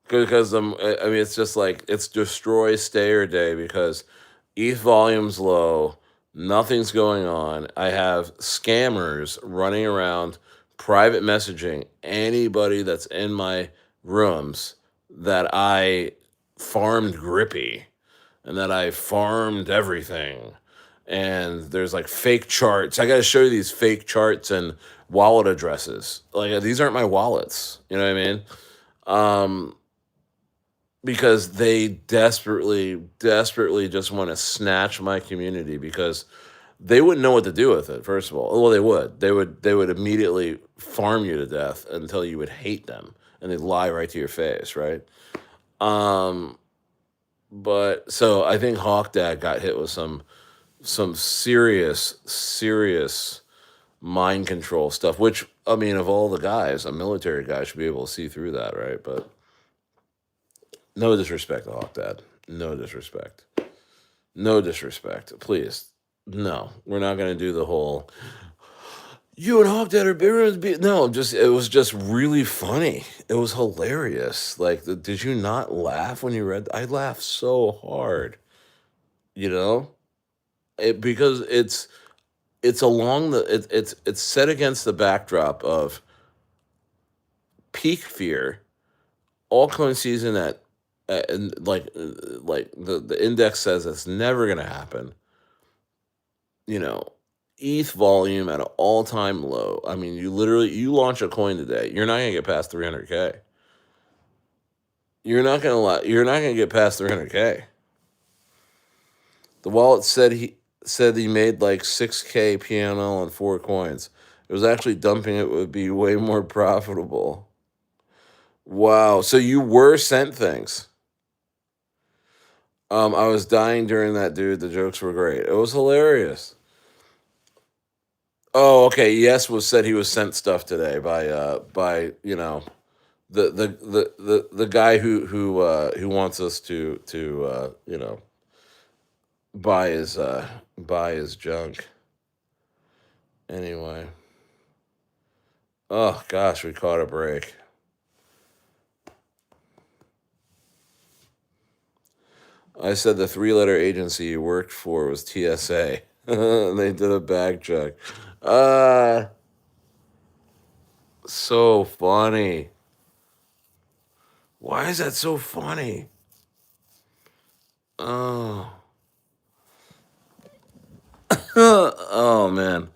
Speaker 1: because it's just like it's destroy Stayer day because ETH volume's low, nothing's going on. I have scammers running around, private messaging anybody that's in my rooms that I farmed Grippy and that I farmed everything. And there's like fake charts. I got to show you these fake charts and wallet addresses. Like these aren't my wallets. You know what I mean? Because they desperately just want to snatch my community because they wouldn't know what to do with it. First of all, well, they would immediately farm you to death until you would hate them, and they'd lie right to your face, right? But so I think Hawk Dad got hit with some serious mind control stuff. Which I mean, of all the guys, a military guy should be able to see through that, right? But no disrespect to Hawk Dad. No disrespect. No disrespect. Please. No, we're not gonna do the whole you and Hawk Dad are bigger than no, just it was just really funny. It was hilarious. Like, did you not laugh when you read? I laughed so hard. You know, because it's along the it's set against the backdrop of peak fear, all coming season and like the index says it's never gonna happen. You know, ETH volume at an all time low. I mean, you launch a coin today, you're not gonna get past 300K. You're not gonna get past 300K. The wallet said he made like 6K PNL on 4 coins. It was actually dumping it would be way more profitable. Wow. So you were sent things. I was dying during that, dude. The jokes were great. It was hilarious. Oh, okay. Yes was said he was sent stuff today by the guy who wants us to buy his junk. Anyway. Oh gosh, we caught a break. I said the 3-letter agency you worked for was TSA. They did a bag check. Uh so funny. Why is that so funny? Oh. Oh man.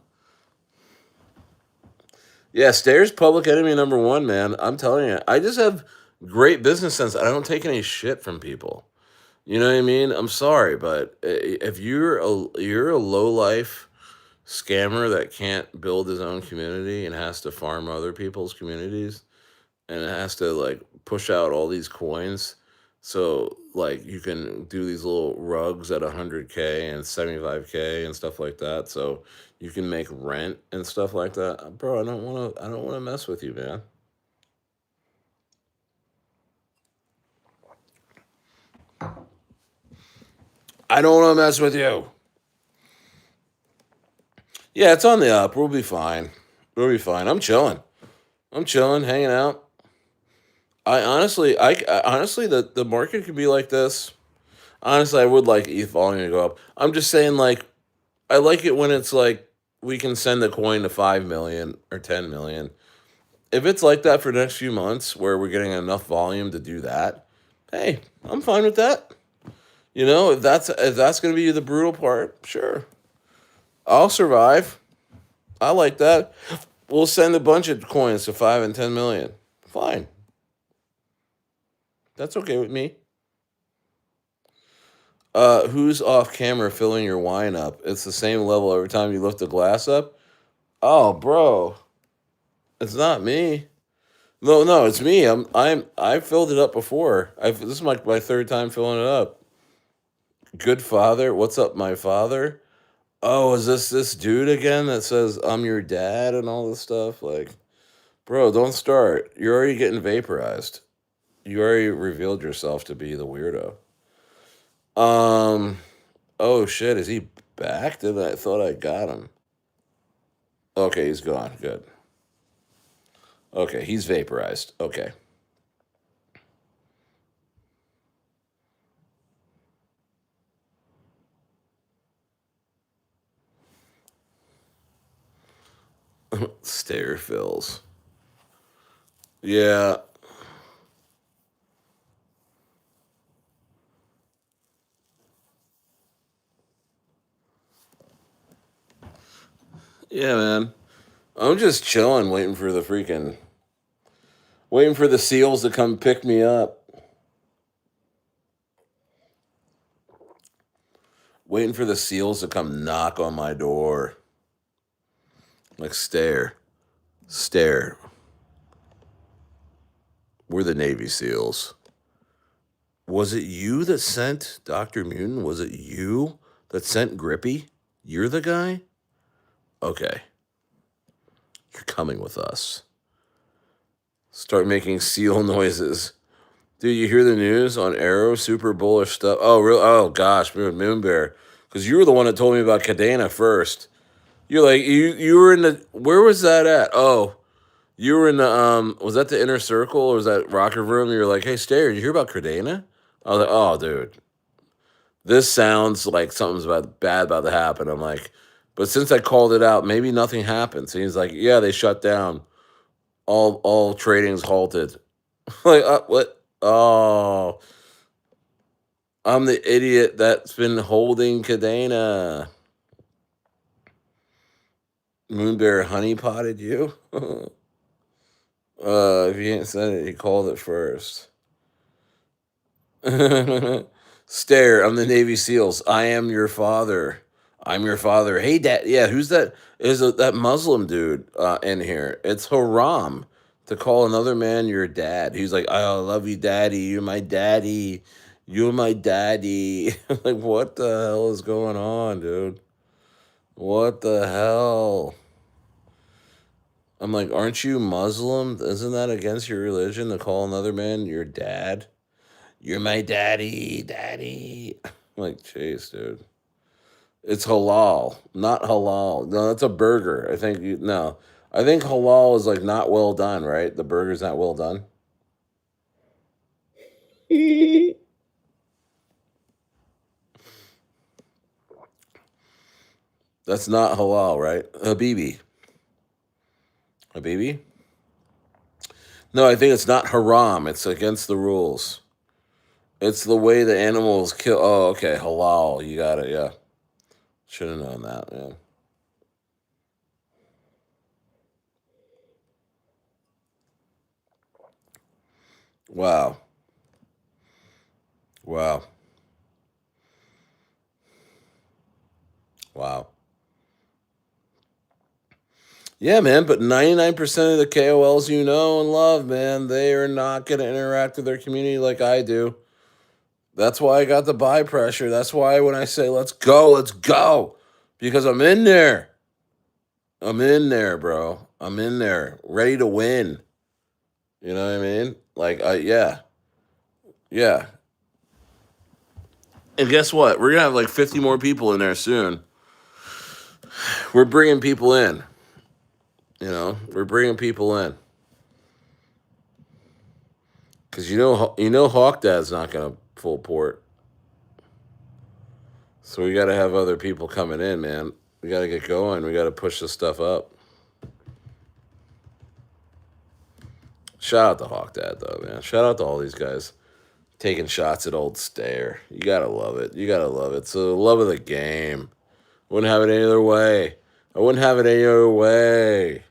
Speaker 1: Yeah, Stairs public enemy number one, man. I'm telling you. I just have great business sense. I don't take any shit from people. You know what I mean? I'm sorry, but if you're a low life scammer that can't build his own community and has to farm other people's communities and has to like push out all these coins, so like you can do these little rugs at 100K and 75K and stuff like that, so you can make rent and stuff like that, bro. I don't want to mess with you, man. I don't want to mess with you. Yeah, it's on the up. We'll be fine. We'll be fine. I'm chilling. I'm chilling, hanging out. I honestly, the market could be like this. Honestly, I would like ETH volume to go up. I'm just saying, like, I like it when it's like we can send the coin to 5 million or 10 million. If it's like that for the next few months, where we're getting enough volume to do that, hey, I'm fine with that. If that's gonna be the brutal part, sure, I'll survive. I like that. We'll send a bunch of coins to 5 and 10 million. Fine, that's okay with me. Who's off camera filling your wine up? It's the same level every time you lift the glass up. Oh, bro, it's not me. No, no, it's me. I filled it up before. This is my third time filling it up. Good father, what's up, my father? Oh, is this dude again that says I'm your dad and all this stuff? Like, bro, don't start. You're already getting vaporized. You already revealed yourself to be the weirdo. Um. Oh shit, is he back? Did I thought I got him? Okay, he's gone. Good. Okay, he's vaporized. Okay. Stair fills. Yeah. Yeah, man. I'm just chilling, waiting for the seals to come pick me up. Waiting for the seals to come knock on my door. Like, stare. We're the Navy SEALs. Was it you that sent Dr. Mutant? Was it you that sent Grippy? You're the guy? Okay. You're coming with us. Start making seal noises. Dude, you hear the news on Arrow? Super bullish stuff. Oh, real? Oh, gosh. Moon Bear. because you were the one that told me about Cadena first. You're like you were in the where was that at? Oh, you were in the was that the inner circle or was that Rocker Room? You were like, hey Stair, did you hear about Cardana? I was like, oh dude, this sounds like something's bad about to happen. I'm like, but since I called it out, maybe nothing happened. So he's like, yeah, they shut down. All trading's halted. Like what? Oh, I'm the idiot that's been holding Cadena. Moonbear honey potted you? If you ain't said it, he called it first. Stare, I'm the Navy SEALs. I am your father. I'm your father. Hey, dad. Yeah, who's that? That Muslim dude in here? It's haram to call another man your dad. He's like, I love you, daddy. You're my daddy. You're my daddy. Like, what the hell is going on, dude? What the hell? I'm like, aren't you Muslim? Isn't that against your religion to call another man your dad? You're my daddy, daddy. I'm like, jeez, dude. It's halal, not halal. No, that's a burger. I think no. I think halal is like not well done, right? The burger's not well done. That's not halal, right? Habibi. Habibi? No, I think it's not haram. It's against the rules. It's the way the animals kill. Oh, okay. Halal. You got it. Yeah. Should have known that. Yeah. Wow. Wow. Wow. Yeah, man, but 99% of the KOLs you know and love, man, they are not going to interact with their community like I do. That's why I got the buy pressure. That's why when I say, let's go, because I'm in there. I'm in there, bro. I'm in there, ready to win. You know what I mean? Like, yeah, yeah. And guess what? We're going to have like 50 more people in there soon. We're bringing people in. We're bringing people in. Because Hawk Dad's not going to full port. So we got to have other people coming in, man. We got to get going. We got to push this stuff up. Shout out to Hawk Dad, though, man. Shout out to all these guys taking shots at old Stair. You got to love it. You got to love it. It's the love of the game. Wouldn't have it any other way. I wouldn't have it any other way.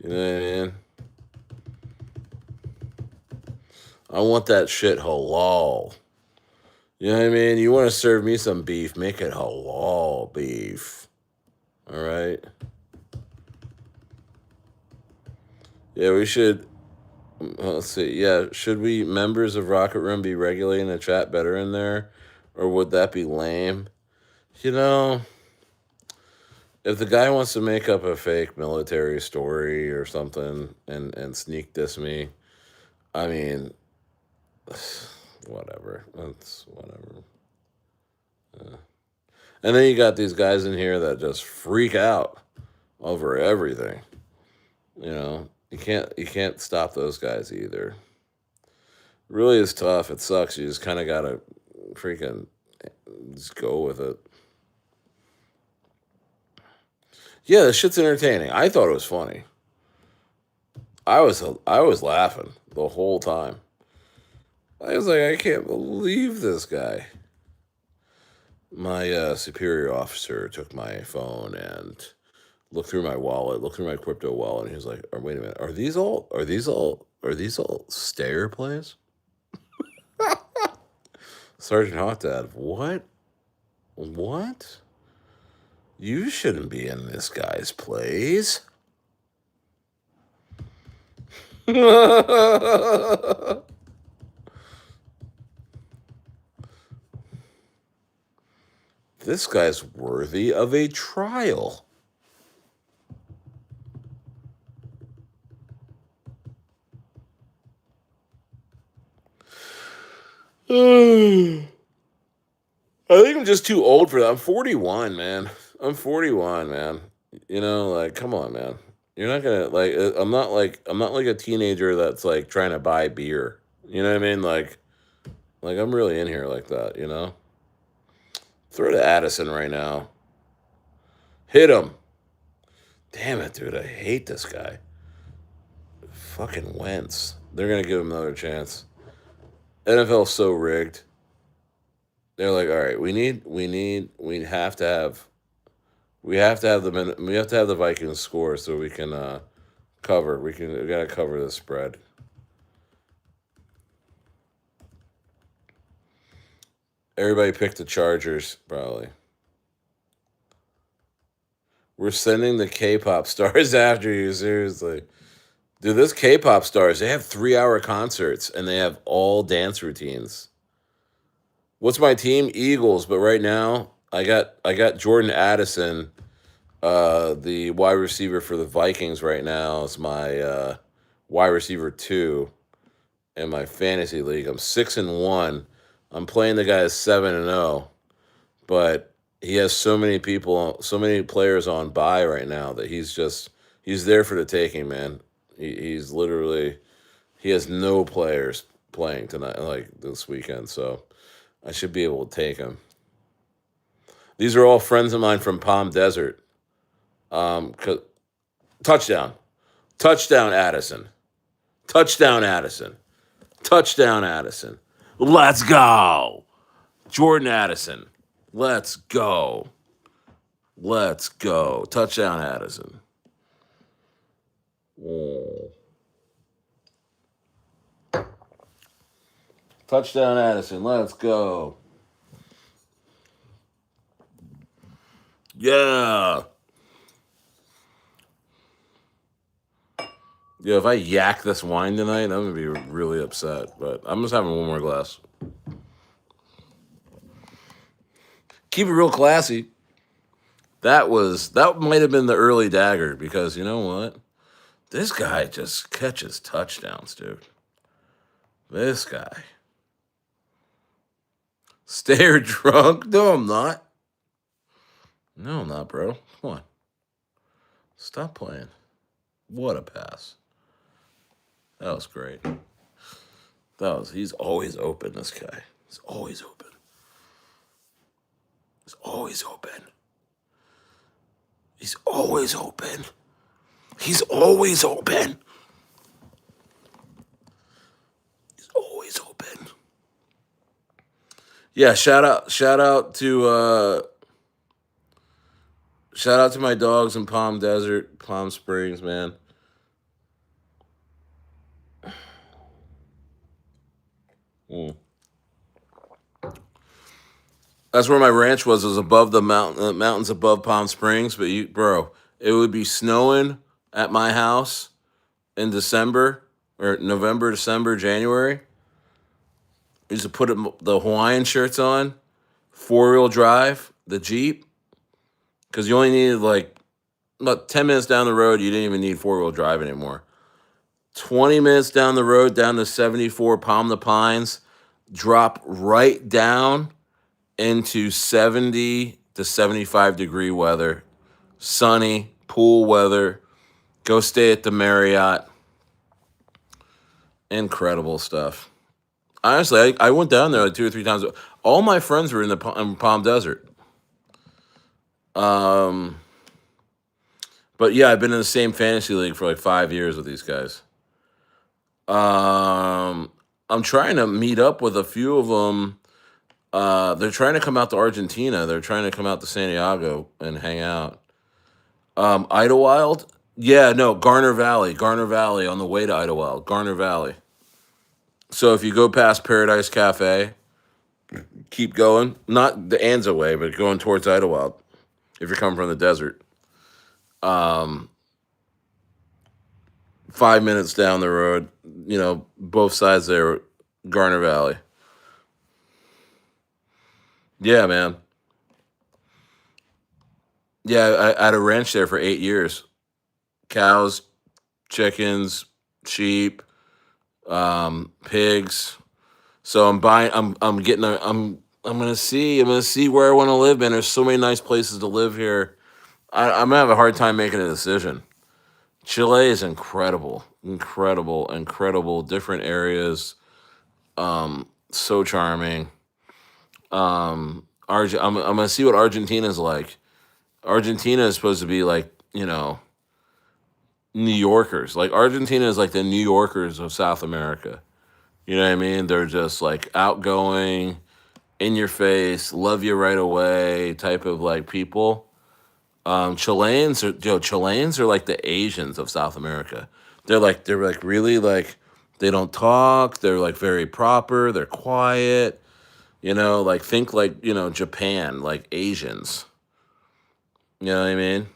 Speaker 1: You know what I mean? I want that shit halal. You know what I mean? You want to serve me some beef, make it halal beef. All right? Yeah, we should. Let's see. Yeah, should we, members of Rocket Room, be regulating the chat better in there? Or would that be lame? You know, if the guy wants to make up a fake military story or something and sneak diss me, I mean, whatever. That's whatever. And then you got these guys in here that just freak out over everything. You can't stop those guys either. It really is tough. It sucks. You just kind of gotta freaking just go with it. Yeah, this shit's entertaining. I thought it was funny. I was laughing the whole time. I was like, I can't believe this guy. My superior officer took my phone and looked through my wallet, looked through my crypto wallet, and he was like, "Wait a minute, are these all Stair plays?" Sergeant Hot Dad, what? What? You shouldn't be in this guy's plays. This guy's worthy of a trial. I think I'm just too old for that. I'm 41, man. I'm 41, man. Like, come on, man. You're not gonna like. I'm not like a teenager that's like trying to buy beer. You know what I mean? Like I'm really in here like that. Throw to Addison right now. Hit him. Damn it, dude. I hate this guy. Fucking Wentz. They're gonna give him another chance. NFL's so rigged. They're like, all right, we have to have we have to have the Vikings score so we can cover. We gotta cover the spread. Everybody picked the Chargers, probably. We're sending the K-pop stars after you, seriously. Dude, this K-pop stars, they have 3-hour concerts and they have all dance routines. What's my team? Eagles, but right now I got Jordan Addison, the wide receiver for the Vikings right now is my wide receiver 2 in my fantasy league. I'm 6-1. I'm playing the guy at 7-0, but he has so many players on bye right now that he's there for the taking, man. He's literally he has no players playing tonight, like this weekend, so I should be able to take him. These are all friends of mine from Palm Desert. 'Cause- touchdown, touchdown, Addison, touchdown, Addison, touchdown, Addison. Let's go, Jordan Addison. Let's go. Let's go. Touchdown, Addison. Oh. Touchdown, Addison. Let's go. Yeah. Yeah, if I yak this wine tonight, I'm going to be really upset. But I'm just having one more glass. Keep it real classy. That might have been the early dagger because you know what? This guy just catches touchdowns, dude. This guy. Stare drunk? No, I'm not. No, I'm not, bro. Come on. Stop playing. What a pass. That was great. He's always open, this guy. He's always open. He's always open. He's always open. He's always open. He's always open. Yeah, shout out to my dogs in Palm Desert, Palm Springs, man. Mm. That's where my ranch was above the mountains above Palm Springs. But bro, it would be snowing at my house in December or November, December, January. I used to put the Hawaiian shirts on, 4-wheel drive, the Jeep, because you only needed like about 10 minutes down the road. You didn't even need 4-wheel drive anymore. 20 minutes down the road, down to 74 Palm the Pines, drop right down into 70 to 75-degree weather, sunny, pool weather. Go stay at the Marriott. Incredible stuff. Honestly, I went down there like 2 or 3 times. All my friends were in Palm Desert. Um, but yeah, I've been in the same fantasy league for like 5 years with these guys. I'm trying to meet up with a few of them. They're trying to come out to Argentina. They're trying to come out to Santiago and hang out. Idlewild? Yeah, no, Garner Valley on the way to Idlewild. Garner Valley. So if you go past Paradise Cafe, keep going. Not the Anza way, but going towards Idlewild. If you're coming from the desert. 5 minutes down the road, both sides there, Garner Valley. Yeah, man. Yeah, I had a ranch there for 8 years. Cows, chickens, sheep, pigs. So I'm buying. I'm getting. I'm I'm gonna see where I want to live, man. There's so many nice places to live here. I'm gonna have a hard time making a decision. Chile is incredible, incredible, incredible. Different areas, so charming. I'm gonna see what Argentina's like. Argentina is supposed to be like, New Yorkers. Like Argentina is like the New Yorkers of South America. You know what I mean? They're just like outgoing, in your face, love you right away type of like people. Chileans are like the Asians of South America. They're like really like they don't talk. They're like very proper. They're quiet. Like think like Japan, like Asians. You know what I mean?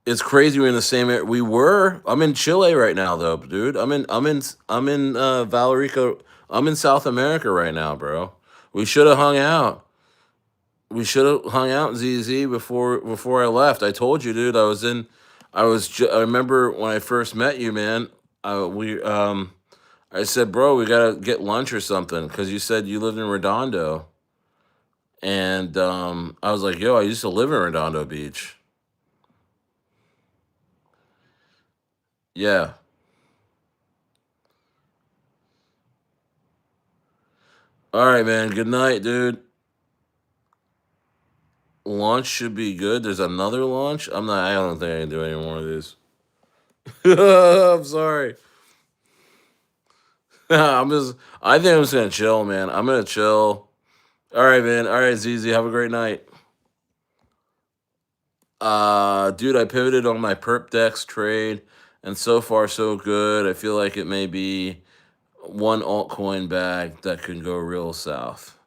Speaker 1: It's crazy we're in the same area. We were. I'm in Chile right now, though, dude. I'm in Valerico. I'm in South America right now, bro. We should have hung out. We should have hung out, ZZ, before I left. I told you, dude. I remember when I first met you, man. I said, bro, we gotta get lunch or something because you said you lived in Redondo, and I was like, yo, I used to live in Redondo Beach. Yeah. All right, man. Good night, dude. Launch should be good. There's another launch. I don't think I can do any more of these. I'm sorry. I think I'm just gonna chill, man. I'm gonna chill. All right, man. All right, ZZ. Have a great night. Dude, I pivoted on my perp dex trade, and so far so good. I feel like it may be one altcoin bag that can go real south.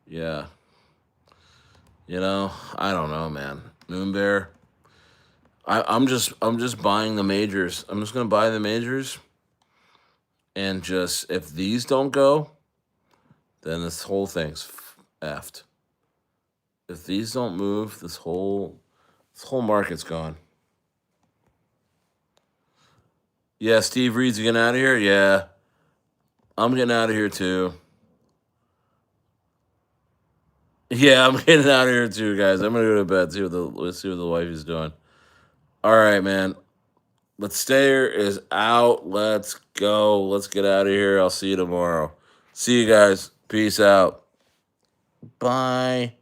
Speaker 1: Yeah. I don't know, man. Moonbear. I'm just buying the majors. I'm just gonna buy the majors, and just if these don't go, then this whole thing's effed. If these don't move, this whole market's gone. Yeah, Steve Reed's getting out of here. Yeah, I'm getting out of here too. Yeah, I'm getting out of here too, guys. I'm gonna go to bed. Let's see what the wife is doing. All right, man. But Stayer is out. Let's go. Let's get out of here. I'll see you tomorrow. See you guys. Peace out. Bye.